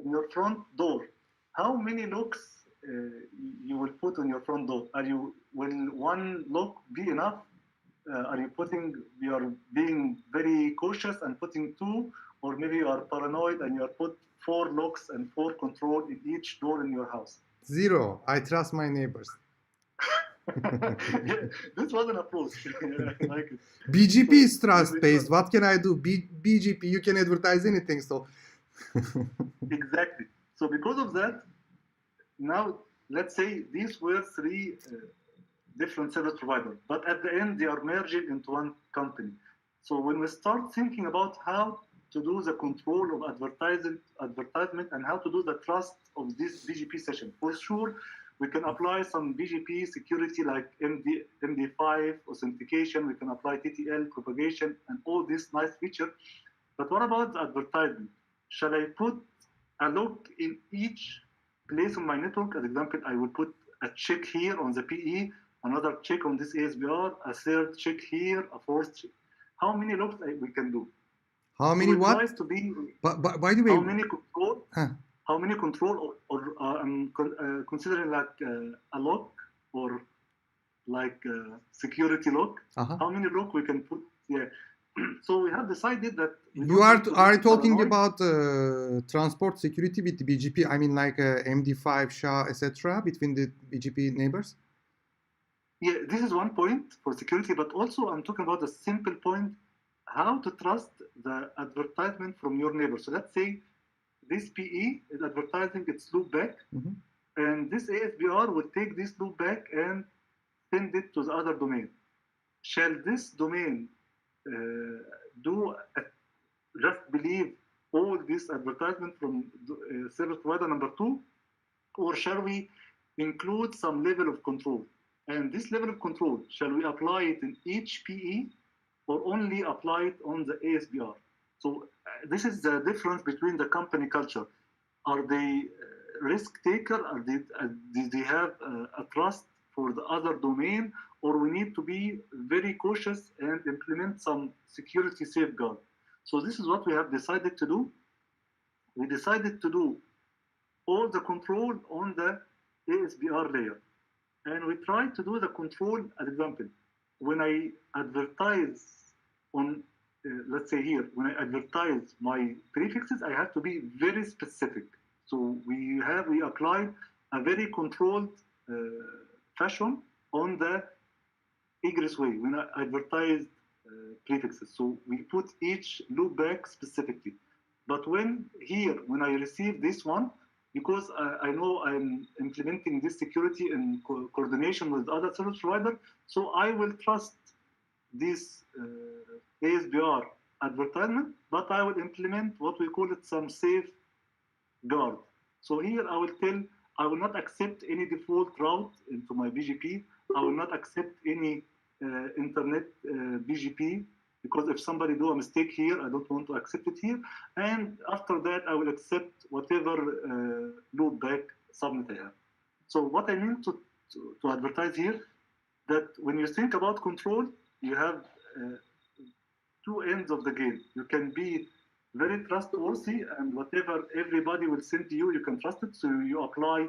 your front door, how many locks you will put on your front door? Will one lock be enough? You are being very cautious and putting 2, or maybe you are paranoid and you are put 4 locks and 4 control in each door in your house? 0. I trust my neighbors. Yeah, this was an approach. I like it. BGP is trust-based. What can I do? BGP, you can advertise anything. So exactly. So because of that, now let's say these were 3 different service providers, but at the end they are merging into one company. So when we start thinking about how to do the control of advertisement and how to do the trust of this BGP session, for sure we can apply some BGP security like MD5 authentication, we can apply TTL propagation and all these nice features. But what about the advertisement? Shall I put a lock in each place on my network? As example, I will put a check here on the PE, another check on this ASBR, a third check here, a fourth check. How many locks we can do? How many so what? To be, by the way, how many control? how many control, or I'm considering like a lock or like security lock, how many lock we can put. Yeah. So we have decided that we You don't need to are be talking paranoid. about transport security with the BGP. I mean, like MD5, SHA, etc. between the BGP neighbors. Yeah, this is one point for security, but also I'm talking about a simple point: how to trust the advertisement from your neighbor. So let's say this PE is advertising its loopback, and this ASBR will take this loopback and send it to the other domain. Shall this domain just believe all this advertisement from service provider number 2, or shall we include some level of control? And this level of control, shall we apply it in each PE or only apply it on the ASBR? So this is the difference between the company culture. Are they risk taker? Do they have a trust for the other domain? Or we need to be very cautious and implement some security safeguard. So this is what we have decided to do. We decided to do all the control on the ASBR layer. And we try to do the control, as example, when I advertise on, let's say here, when I advertise my prefixes, I have to be very specific. So we applied a very controlled fashion on the egress way when I advertised prefixes. So we put each loopback specifically. But when I receive this one, because I know I'm implementing this security in coordination with other service provider, so I will trust this ASBR advertisement, but I will implement what we call it some safeguard. So here I will tell, I will not accept any default route into my BGP. I will not accept any internet BGP, because if somebody do a mistake here, I don't want to accept it here. And after that, I will accept whatever loopback subnet I have. So what I mean to advertise here, that when you think about control, you have two ends of the game. You can be very trustworthy, and whatever everybody will send to you, you can trust it. So you apply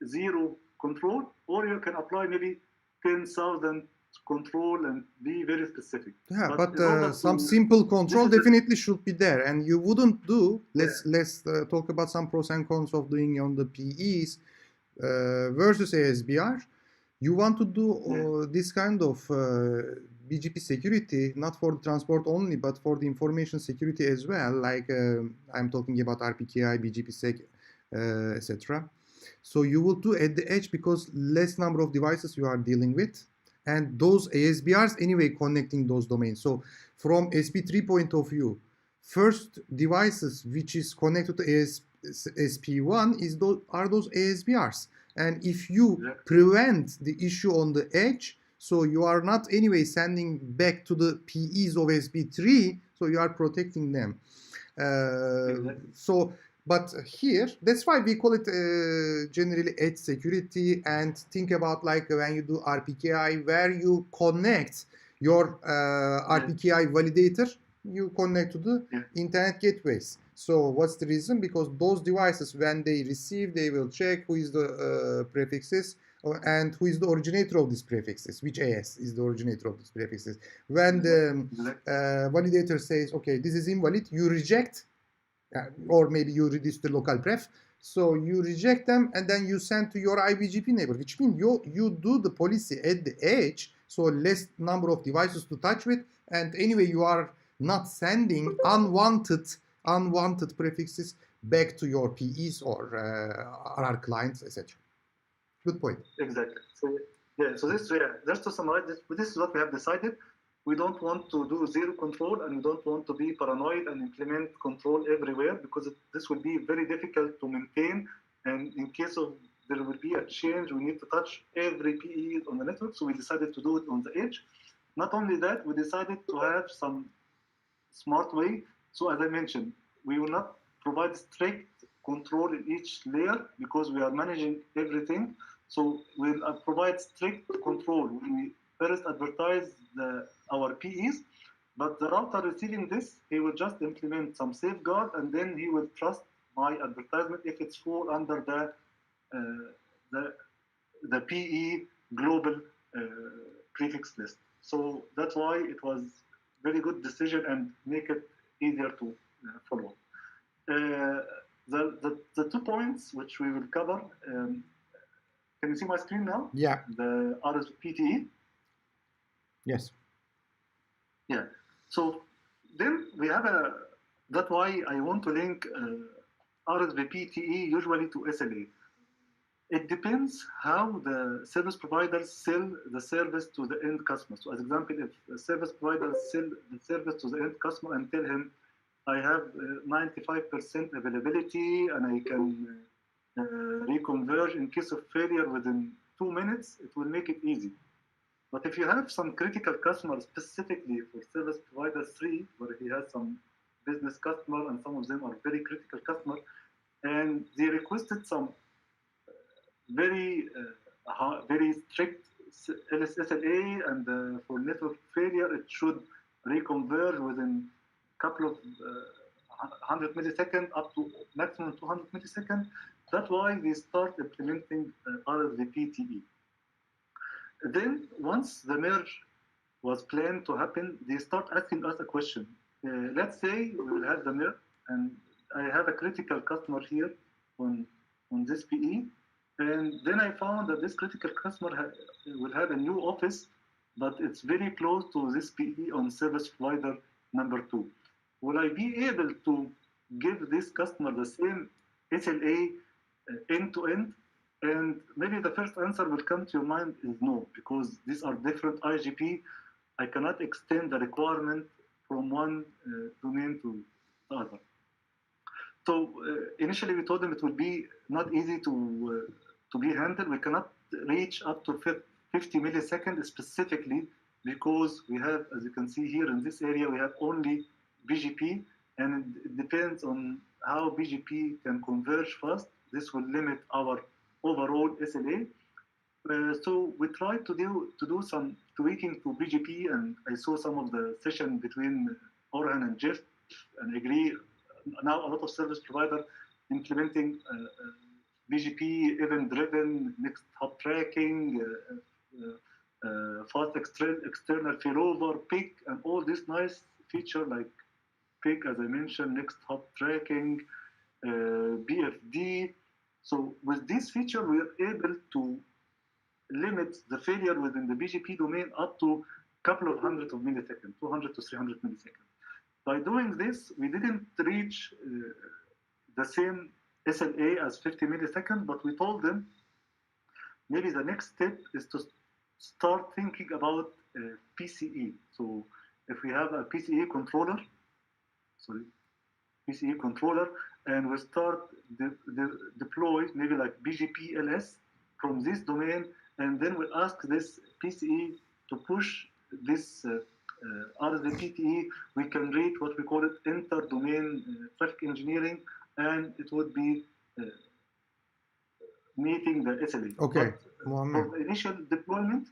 zero control, or you can apply maybe 10,000 control and be very specific. Yeah, but some simple control definitely should be there, and you wouldn't do. Let's talk about some pros and cons of doing on the PEs versus ASBR. You want to do this kind of BGP security, not for transport only, but for the information security as well. Like I'm talking about RPKI, BGP-SEC, etc. So you will do at the edge because less number of devices you are dealing with, and those ASBRs anyway connecting those domains. So from SP3 point of view, first devices which is connected to SP1 are those ASBRs. And if you prevent the issue on the edge, so you are not anyway sending back to the PEs of SP3, so you are protecting them. So, but here, that's why we call it generally edge security, and think about like when you do RPKI, where you connect your RPKI validator, you connect to the internet gateways. So what's the reason? Because those devices, when they receive, they will check who is the prefixes and who is the originator of these prefixes, which AS is the originator of these prefixes. When the validator says, okay, this is invalid, you reject, or maybe you reduce the local pref, so you reject them and then you send to your IBGP neighbor, which means you do the policy at the edge, so less number of devices to touch with, and anyway you are not sending unwanted prefixes back to your PEs or RR clients, etc. Good point. Exactly. So just to summarize, this is what we have decided. We don't want to do zero control, and we don't want to be paranoid and implement control everywhere, because this will be very difficult to maintain. And in case of there will be a change, we need to touch every PE on the network. So we decided to do it on the edge. Not only that, we decided to have some smart way. So as I mentioned, we will not provide strict control in each layer because we are managing everything. So we'll provide strict control when we first advertise our PEs, but the router receiving this, he will just implement some safeguard, and then he will trust my advertisement if it's fall under the PE global prefix list. So that's why it was very good decision and make it easier to follow. The 2 points which we will cover. Can you see my screen now? Yeah. The RSVPTE. Yes. Yeah. So then we have that's why I want to link RSVPTE usually to SLA. It depends how the service providers sell the service to the end customer. So as example, if the service provider sell the service to the end customer and tell him, I have 95% availability and I can reconverge in case of failure within 2 minutes, it will make it easy. But if you have some critical customers specifically for service provider 3, where he has some business customer and some of them are very critical customer, and they requested some very strict SLA, and for network failure, it should reconverge within a couple of 100 milliseconds up to maximum 200 milliseconds. That's why they start implementing RSVPTE. Then once the merge was planned to happen, they start asking us a question. Let's say we will have the merge, and I have a critical customer here on this PE, and then I found that this critical customer will have a new office, but it's very close to this PE on service provider number 2. Will I be able to give this customer the same SLA end to end? And maybe the first answer will come to your mind is no, because these are different IGP. I cannot extend the requirement from one domain to the other. So initially we told them it will be not easy to be handled. We cannot reach up to 50 milliseconds specifically because we have, as you can see here in this area, we have only BGP, and it depends on how BGP can converge fast. This will limit our overall SLA. So we tried to do some tweaking to BGP, and I saw some of the session between Orhan and Jeff, and I agree. Now a lot of service providers implementing BGP event-driven next hop tracking, fast external failover, PIC, and all this nice feature like PIC, as I mentioned, next hop tracking, BFD. So with this feature, we are able to limit the failure within the BGP domain up to a couple of hundreds of milliseconds, 200 to 300 milliseconds. By doing this, we didn't reach the same SLA as 50 milliseconds, but we told them maybe the next step is to start thinking about PCE. So if we have a PCE controller, and we start deploy maybe like BGP-LS from this domain, and then we ask this PCE to push this RSVPTE, we can reach what we call it inter-domain traffic engineering, and it would be meeting the SLA. Okay. But for the initial deployment,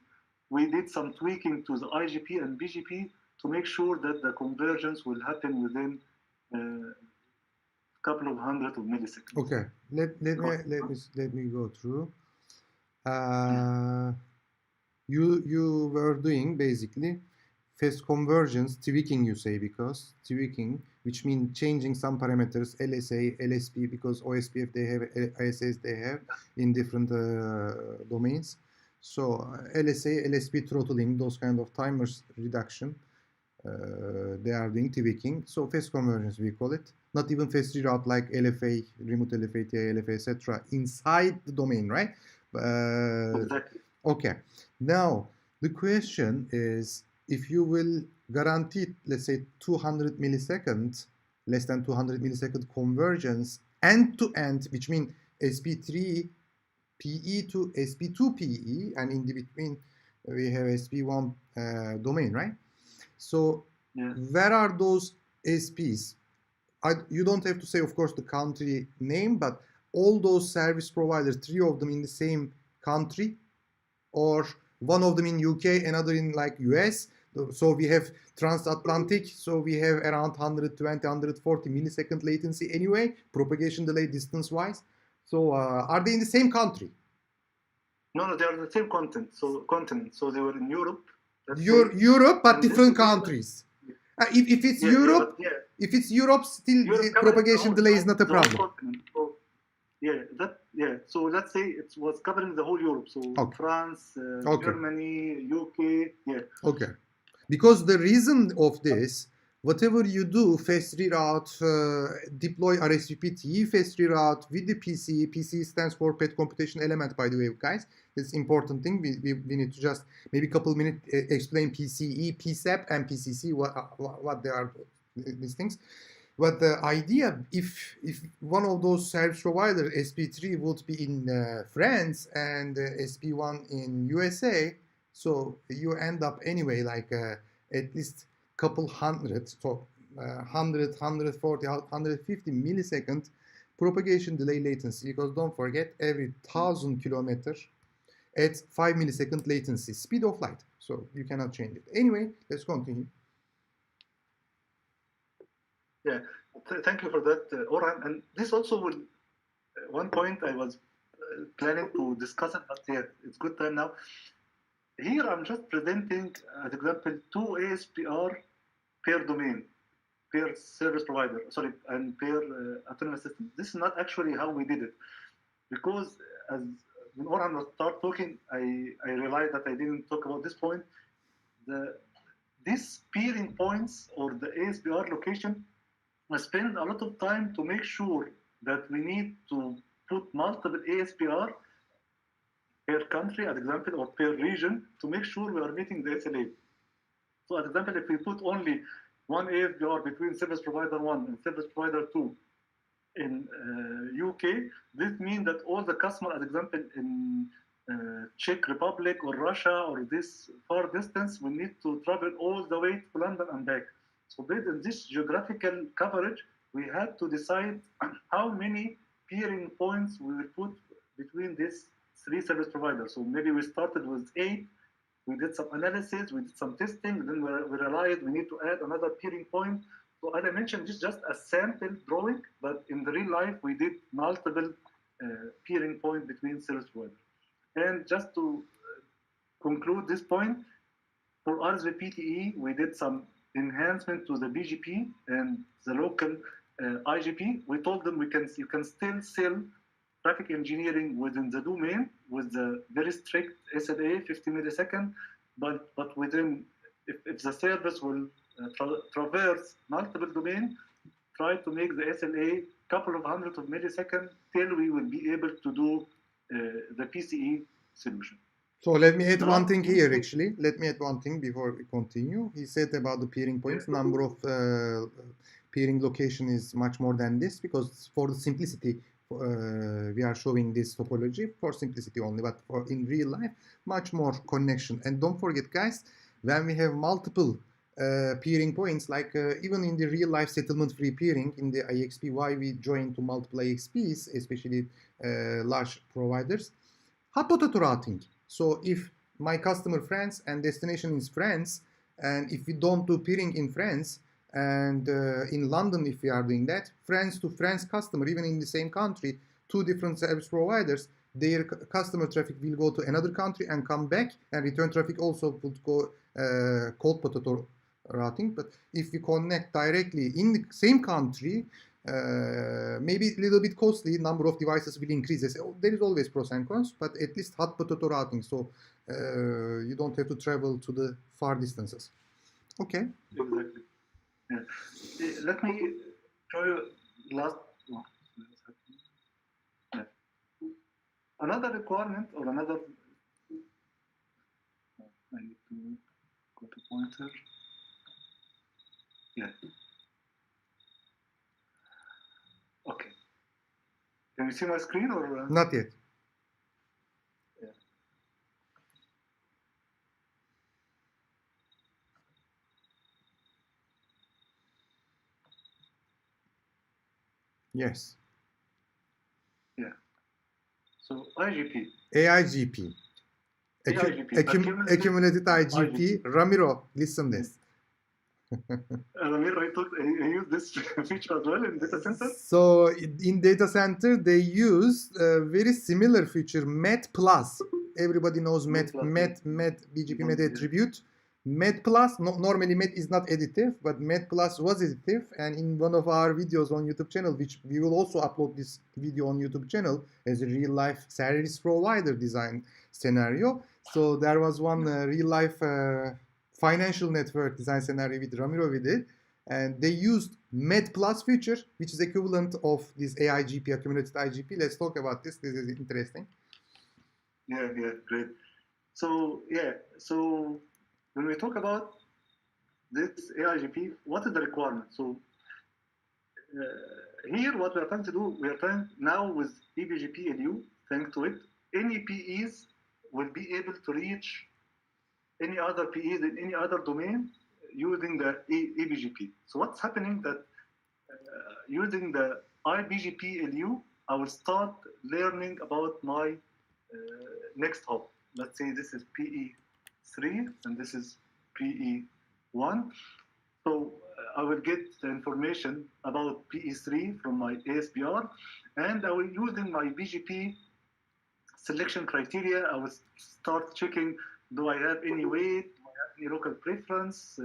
we did some tweaking to the IGP and BGP to make sure that the convergence will happen within a couple of hundred of milliseconds. Okay. Let me go through. You were doing basically fast convergence tweaking, you say, because tweaking, which means changing some parameters, LSA, LSP, because OSPF they have, ISS they have in different domains. So LSA, LSP throttling, those kind of timers reduction, they are doing tweaking. So fast convergence we call it. Not even fast reroute like LFA, remote LFA, TI, LFA, etc. inside the domain, right? Exactly. Okay. Now the question is, if you will guarantee, let's say 200 milliseconds, less than 200 millisecond convergence end to end, which means SP3 PE to SP2 PE, and in the between we have SP1 domain, right? So where are those SPs? You don't have to say, of course, the country name, but all those service providers, 3 of them in the same country, or one of them in UK, another in like US, So we have transatlantic, so we have around 120, 140 millisecond latency anyway, propagation delay distance-wise. So are they in the same country? No, they are the same continent. So they were in Europe. Europe, but different countries. If it's Europe, if it's Europe, still the propagation delay is not a problem. So let's say it was covering the whole Europe. So France, Germany, UK. Okay. Because the reason of this, whatever you do, fast reroute, deploy RSVP fast reroute with the PCE. PCE stands for Path Computation Element, by the way, guys. It's important thing. We need to just maybe a couple minutes explain PCE, PSAP, and PCC, what they are, these things. But the idea, if one of those service providers, SP3, would be in France and SP1 in USA, so you end up anyway like at least couple hundred, so 100, 140, 150 millisecond propagation delay latency, because don't forget every 1,000 kilometers at 5 millisecond latency, speed of light, so you cannot change it. Anyway, let's continue. Yeah, thank you for that, Orhan. And this also will, one point I was planning to discuss it, but yeah, it's good time now. Here I'm just presenting, as example, 2 ASPR per domain, per service provider, sorry, and per autonomous system. This is not actually how we did it, because as when Orhan was start talking, I realized that I didn't talk about this point. These peering points or the ASPR location, I spend a lot of time to make sure that we need to put multiple ASPR per country, as example, or per region, to make sure we are meeting the SLA. So, as example, if we put only one ASPR between service provider 1 and service provider 2 in UK, this means that all the customers, as example, in Czech Republic or Russia or this far distance, we need to travel all the way to London and back. So based on this geographical coverage, we had to decide how many peering points we will put between these 3 service providers. So maybe we started with 8, we did some analysis, we did some testing, then we realized we need to add another peering point. So as I mentioned, this is just a sample drawing, but in the real life, we did multiple peering points between service providers. And just to conclude this point, for RSVP, we did some enhancement to the BGP and the local AIGP. We told them you can still sell traffic engineering within the domain with the very strict SLA 50 millisecond, but within, if the service will traverse multiple domain, try to make the SLA couple of hundreds of milliseconds till we will be able to do the PCE solution. So let me add one thing here, actually. Let me add one thing before we continue. He said about the peering points, number of peering location is much more than this, because for the simplicity, we are showing this topology for simplicity only, but for in real life, much more connection. And don't forget, guys, when we have multiple peering points, like even in the real life settlement free peering in the IXP, why we join to multiple IXPs, especially large providers, hot potato routing. So if my customer France and destination is France, and if we don't do peering in France, and in London, if we are doing that, France to France customer, even in the same country, 2 different service providers, their customer traffic will go to another country and come back, and return traffic also would go cold potato routing. But if we connect directly in the same country, maybe a little bit costly, number of devices will increase. There is always pros and cons, but at least hot potato routing, so you don't have to travel to the far distances. Okay. Exactly. Yeah. Let me show you last one. Yeah. Another requirement or another, I need to go to pointer. Yeah. Okay. Can you see my screen or? Not yet. Yeah. Yes. Yeah. So IGP. AIGP. AIGP, accumulated IGP. Ramiro, listen this. Ramiro, he used this feature as well in data center? So in data center, they use a very similar feature, MET Plus. Everybody knows MET, BGP MET attribute. MET Plus, normally MET is not additive, but MET Plus was additive. And in one of our videos on YouTube channel, which we will also upload this video on YouTube channel as a real life service provider design scenario. So there was one real life financial network design scenario with Ramiro we did. And they used MET Plus feature, which is equivalent of this AIGP, accumulated IGP. Let's talk about this. This is interesting. Yeah, great. So when we talk about this AIGP, what is the requirement? So here, what we are trying to do, we are trying now with BGP-LU, thanks to it, any PEs will be able to reach any other PEs in any other domain using the BGP. So what's happening that using the BGP-LU, I will start learning about my next hop. Let's say this is PE3 and this is PE1. So I will get the information about PE3 from my ASBR, and I will using my BGP selection criteria, I will start checking, do I have any weight, do I have any local preference,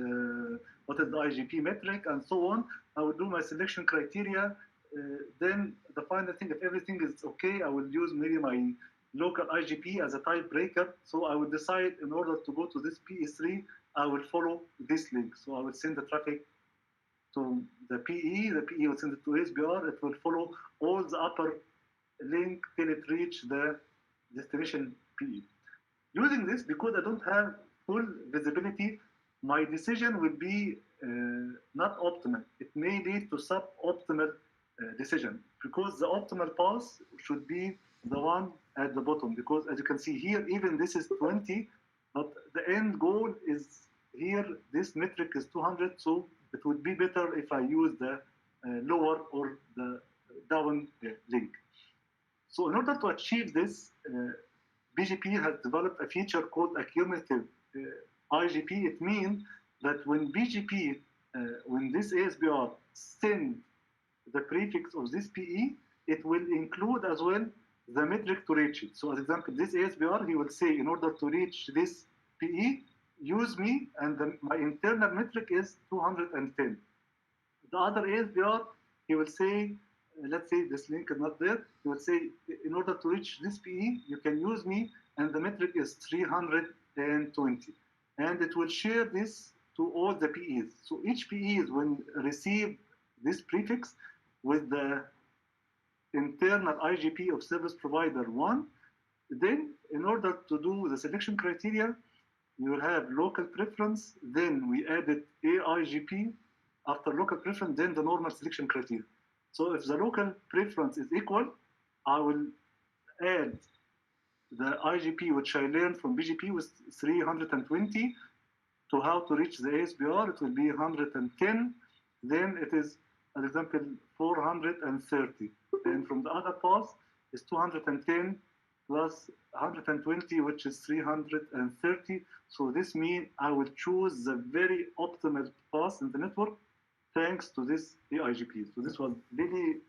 what is the IGP metric, and so on. I will do my selection criteria. Then the final thing, if everything is okay, I will use maybe my local IGP as a type breaker. So I will decide in order to go to this PE3, I will follow this link. So I will send the traffic to the PE will send it to ASBR, it will follow all the upper link till it reach the destination PE. Using this, because I don't have full visibility, my decision will be not optimal. It may lead to suboptimal decision, because the optimal path should be the one at the bottom, because as you can see here, even this is 20, but the end goal is here, this metric is 200, so it would be better if I use the lower or the down link. So in order to achieve this, BGP has developed a feature called accumulative IGP. It means that when BGP, when this ASBR send the prefix of this PE, it will include as well the metric to reach it. So as example, this ASBR, he will say, in order to reach this PE, use me, and my internal metric is 210. The other ASBR, he will say, let's say this link is not there, he will say, in order to reach this PE, you can use me, and the metric is 320. And it will share this to all the PEs. So each PEs will receive this prefix with the internal IGP of service provider 1. Then, in order to do the selection criteria, you will have local preference, then we added AIGP, after local preference, then the normal selection criteria. So if the local preference is equal, I will add the IGP, which I learned from BGP, was 320. To how to reach the ASBR, it will be 110. Then it is, for example, 430. And from the other path is 210 plus 120, which is 330. So this means I will choose the very optimal path in the network thanks to this AIGP. So this was really...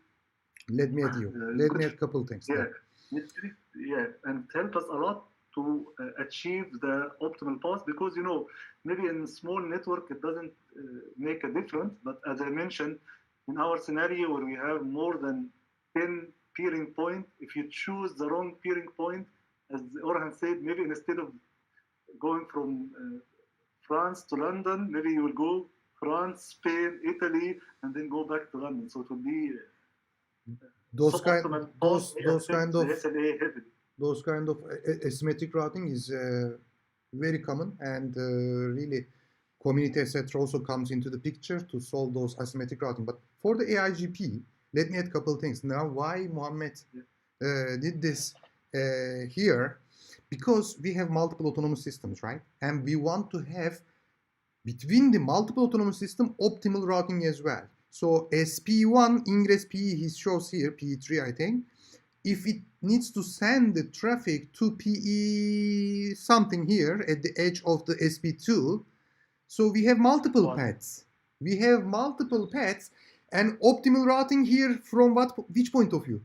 Let me add a couple things. Yeah, and help us a lot to achieve the optimal path, because, you know, maybe in small network, it doesn't make a difference. But as I mentioned, in our scenario where we have more than 10 peering point, if you choose the wrong peering point, as Orhan said, maybe instead of going from France to London, maybe you will go France, Spain, Italy, and then go back to London. So it will be those kind of asymmetric routing is very common, and really community etc. also comes into the picture to solve those asymmetric routing. But for the AIGP, let me add a couple of things. Now, why Mohammed did this here? Because we have multiple autonomous systems, right? And we want to have between the multiple autonomous system optimal routing as well. So SP1 ingress PE he shows here, PE3 I think. if it needs to send the traffic to PE something here at the edge of the SP2, so we have multiple paths. We have multiple paths, and optimal routing here from which point of view?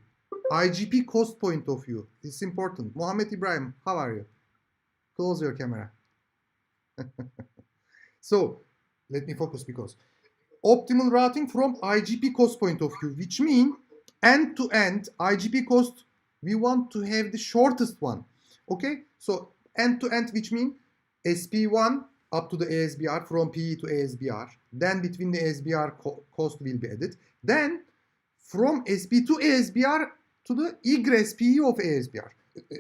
IGP cost point of view. It's important. Mohammed Ibrahim, how are you? Close your camera. So let me focus, because optimal routing from IGP cost point of view, which means end-to-end IGP cost, we want to have the shortest one. Okay, so end-to-end, which means SP1 up to the ASBR, from PE to ASBR. Then between the ASBR cost will be added. Then from SP to ASBR to the egress PE of ASBR,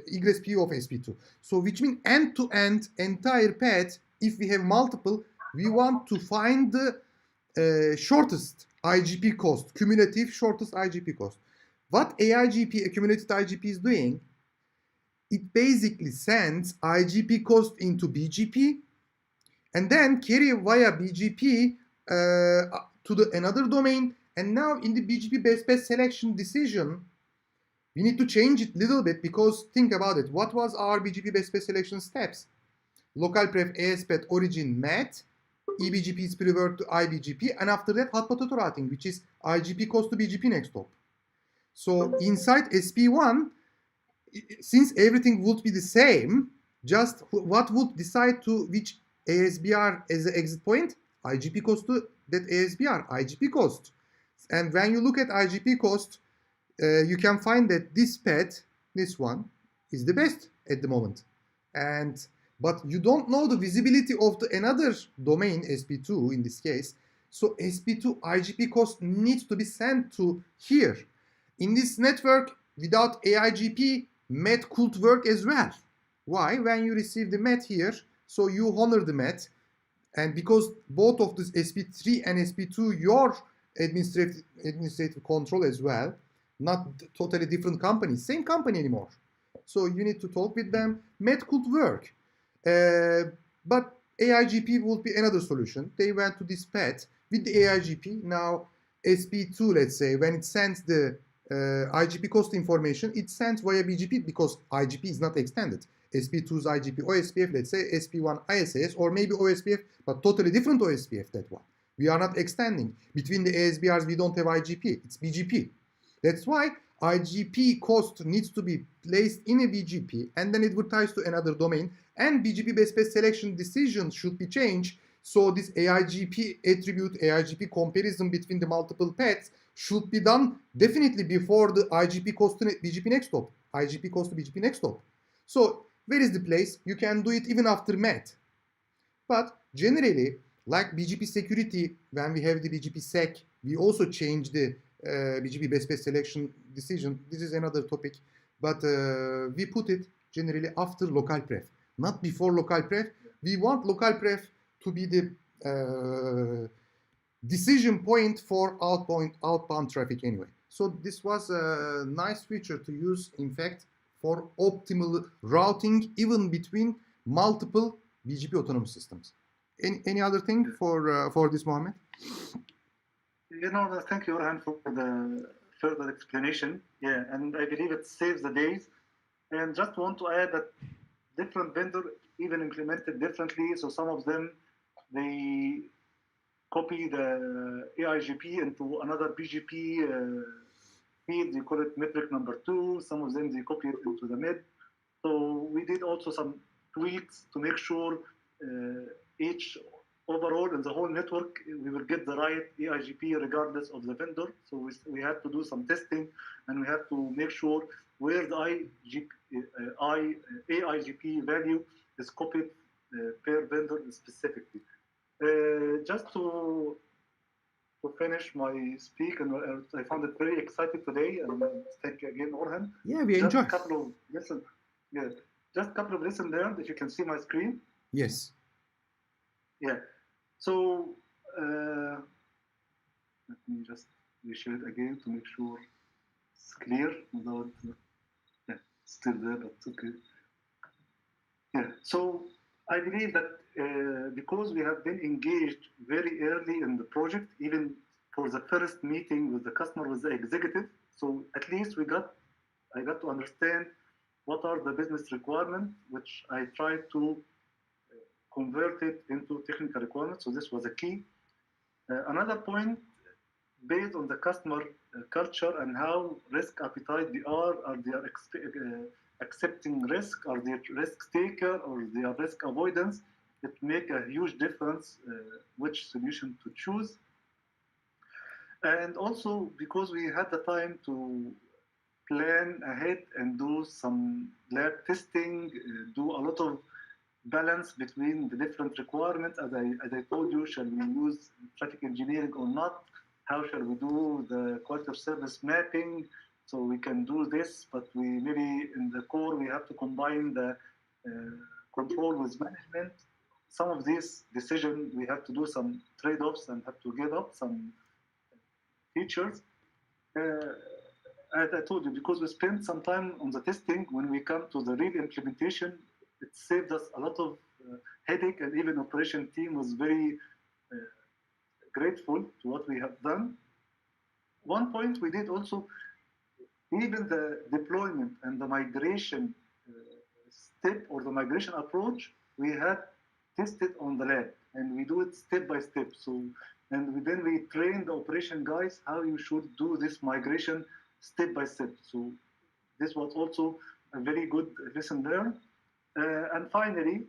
egress PE of SP2. So which means end-to-end entire path, if we have multiple, we want to find the shortest IGP cost, cumulative shortest IGP cost. What AIGP, accumulated IGP, is doing, it basically sends IGP cost into BGP and then carry via BGP to the another domain. And now in the BGP best selection decision, we need to change it a little bit, because think about it. What was our BGP best selection steps? Local pref ASPAT origin MET, eBGP is revert to iBGP, and after that hot potato routing, which is IGP cost to BGP next hop. So inside SP1, since everything would be the same, just what would decide to which ASBR as the exit point? IGP cost to that ASBR, IGP cost. And when you look at IGP cost, you can find that this path, this one, is the best at the moment. But you don't know the visibility of the another domain, SP2 in this case. So SP2 IGP cost needs to be sent to here. In this network, without AIGP, MET could work as well. Why? When you receive the MET here, so you honor the MET, and because both of this SP3 and SP2, your administrative control as well, not totally different companies, same company anymore. So you need to talk with them. MET could work. But AIGP would be another solution. They went to this path with the AIGP. Now SP2, let's say, when it sends the IGP cost information, it sends via BGP, because IGP is not extended. SP2's IGP OSPF, let's say SP1 ISAS, or maybe OSPF, but totally different OSPF, that one. We are not extending. Between the ASBRs, we don't have IGP. It's BGP. That's why IGP cost needs to be placed in a BGP and then advertised to another domain, and BGP best selection decision should be changed. So this AIGP attribute, AIGP comparison between the multiple paths should be done definitely before the IGP cost to BGP next hop, IGP cost to BGP next hop. So where is the place? You can do it even after MET. But generally, like BGP security, when we have the BGP sec, we also change the BGP best selection decision. This is another topic, but we put it generally after local pref, not before local pref. We want local pref to be the decision point for outbound traffic anyway. So this was a nice feature to use, in fact, for optimal routing even between multiple BGP autonomous systems. Any other thing for this, Mohammed? Thank you, Orhan, for the further explanation. Yeah, and I believe it saves the days. And just want to add that different vendors even implemented differently. So some of them, they copy the AIGP into another BGP feed. They call it metric number 2. Some of them, they copy it into the mid. So we did also some tweaks to make sure each overall in the whole network, we will get the right AIGP regardless of the vendor. So we have to do some testing, and we have to make sure where the AIGP value is copied per vendor specifically. Just to finish my speak, and I found it very exciting today, and thank you again, Orhan. Yeah, we enjoy. Just a couple of lessons learned, if you can see my screen. Yes. Yeah. So let me just reshare it again to make sure it's clear without still there, but okay. Yeah. So I believe that because we have been engaged very early in the project, even for the first meeting with the customer, with the executive, so at least we got I got to understand what are the business requirements, which I try to convert it into technical requirements. So this was a key. Another point, based on the customer culture and how risk appetite are they accepting risk, are they risk taker, or they are risk avoidance, it make a huge difference which solution to choose. And also because we had the time to plan ahead and do some lab testing, do a lot of balance between the different requirements. As I told you, shall we use traffic engineering or not? How shall we do the quality of service mapping? So we can do this, but we maybe in the core we have to combine the control with management. Some of these decisions we have to do some trade-offs and have to give up some features. As I told you, because we spent some time on the testing, when we come to the real implementation, it saved us a lot of headache, and even operation team was very grateful to what we have done. One point we did also, even the deployment and the migration step or the migration approach, we had tested on the lab, and we do it step by step. So, and then we train the operation guys how you should do this migration step by step. So this was also a very good lesson learned. And finally,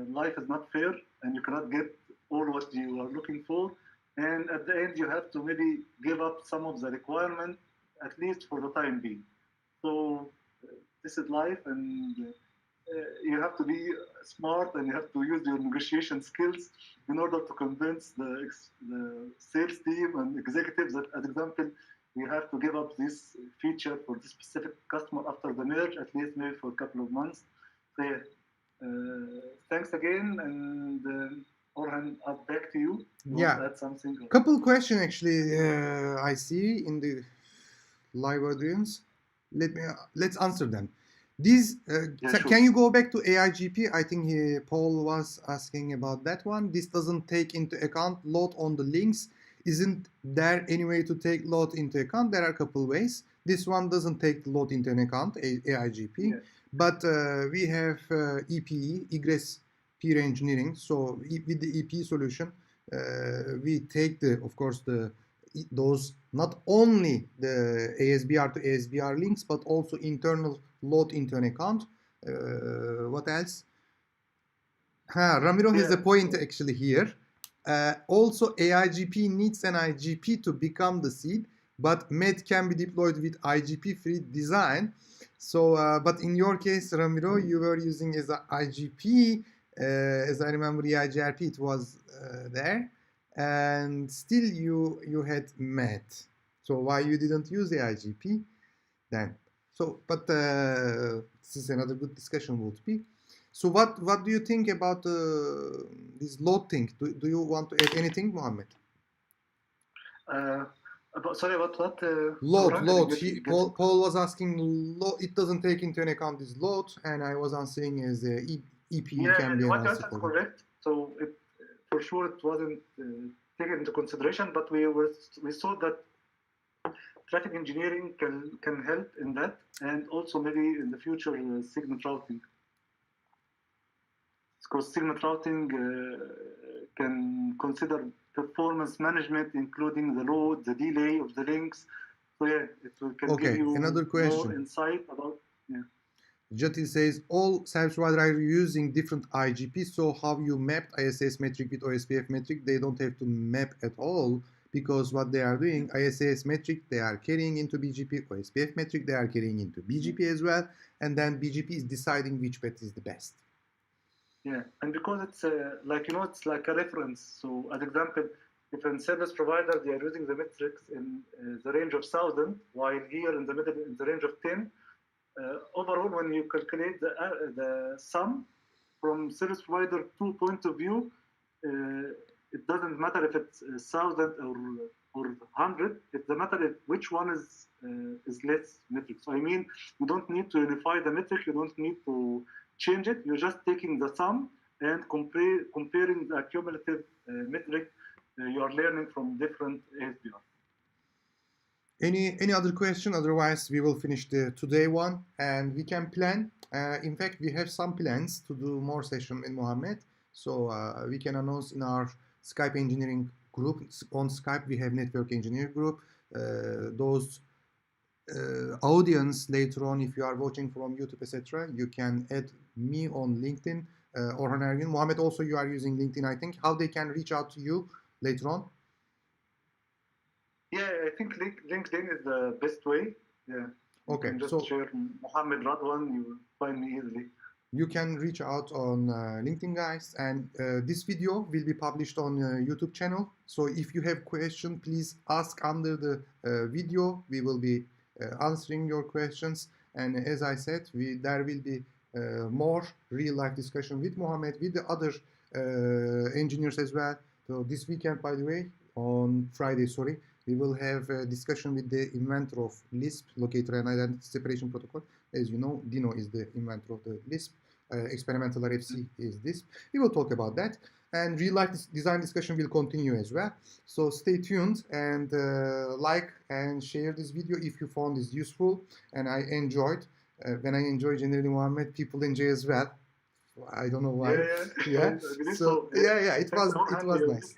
life is not fair, and you cannot get all what you are looking for. And at the end, you have to maybe give up some of the requirement, at least for the time being. So this is life, and you have to be smart, and you have to use your negotiation skills in order to convince the sales team and executives that, as example, we have to give up this feature for this specific customer after the merge, at least maybe for a couple of months. So yeah, thanks again, and Orhan, back to you. Yeah, add something? Couple questions actually I see in the live audience. Let's answer them. These Sure. Can you go back to AIGP? I think Paul was asking about that one. This doesn't take into account load on the links. Isn't there any way to take load into account? There are a couple ways. This one doesn't take the load into account, AIGP, yeah. But we have EPE, egress peer engineering. So with the EP solution, we take of course those not only the ASBR to ASBR links, but also internal load into an account. What else? Ramiro has a point actually here. Also, AIGP needs an IGP to become the seed, but MED can be deployed with IGP-free design. So, but in your case, Ramiro, you were using as an IGP. As I remember, the IGRP, it was there. And still you had MED. So why you didn't use the IGP then? So, but this is another good discussion would be. So what do you think about this load thing? Do you want to add anything, Mohammed? Sorry, about what? Load. Paul was asking load. It doesn't take into account this load, and I was answering as EP can be an answer. That's correct. So for sure it wasn't taken into consideration, but we saw that traffic engineering can help in that, and also maybe in the future segment routing. Because segment routing can consider performance management, including the load, the delay of the links. So yeah, it can give you another question. More insight about. Yeah. Jatil says all service providers are using different IGP. So how you mapped ISAS metric with OSPF metric? They don't have to map at all, because what they are doing, ISAS metric, they are carrying into BGP, OSPF metric, they are carrying into BGP as well, and then BGP is deciding which path is the best. Yeah, and because it's it's like a reference. So, as example, if a service provider they are using the metrics in the range of 1,000, while here in the middle in the range of 10, overall when you calculate the sum from service provider 2 point of view, it doesn't matter if it's 1,000 or 100. It's the matter if which one is less metric. So I mean, you don't need to unify the metric. You don't need to change it. You're just taking the sum and comparing the cumulative metric you are learning from different ASBR. Any other question? Otherwise, we will finish the today one, and we can plan. In fact, we have some plans to do more session in Mohammed. So we can announce in our Skype engineering group. On Skype, we have network engineer group. Those audience later on, if you are watching from YouTube, etc., you can add me on LinkedIn, Orhan Ergun. Mohammed, also you are using LinkedIn, I think. How they can reach out to you later on? Yeah, I think LinkedIn is the best way. Yeah. Okay, You can just so share Mohammed Radwan, you will find me easily. you can reach out on LinkedIn, guys, and this video will be published on YouTube channel. So if you have question, please ask under the video. We will be answering your questions. And as I said, there will be more real-life discussion with Mohammed, with the other engineers as well. So this weekend, by the way, on Friday, sorry, we will have a discussion with the inventor of Lisp, locator and identity separation protocol. As you know, Dino is the inventor of the Lisp. Experimental RFC is this. We will talk about that. And real-life design discussion will continue as well. So stay tuned and like and share this video if you found this useful. And I enjoyed. When I enjoy generally Mohammed, people enjoy as well. I don't know why. Yeah. So yeah, it was nice.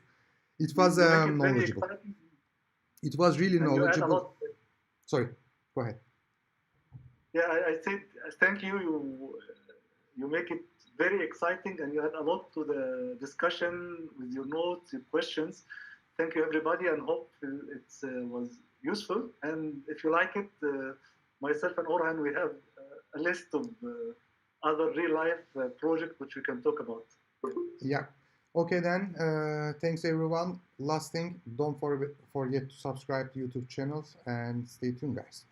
It was knowledgeable. It was really knowledgeable. Sorry, go ahead. Yeah, I said thank you. You make it very exciting, and you add a lot to the discussion with your notes, your questions. Thank you, everybody, and hope it was useful. And if you like it, myself and Orhan, we have a list of other real-life projects which we can talk about. Yeah. Okay then, thanks everyone. Last thing, don't forget to subscribe to YouTube channels and stay tuned, guys.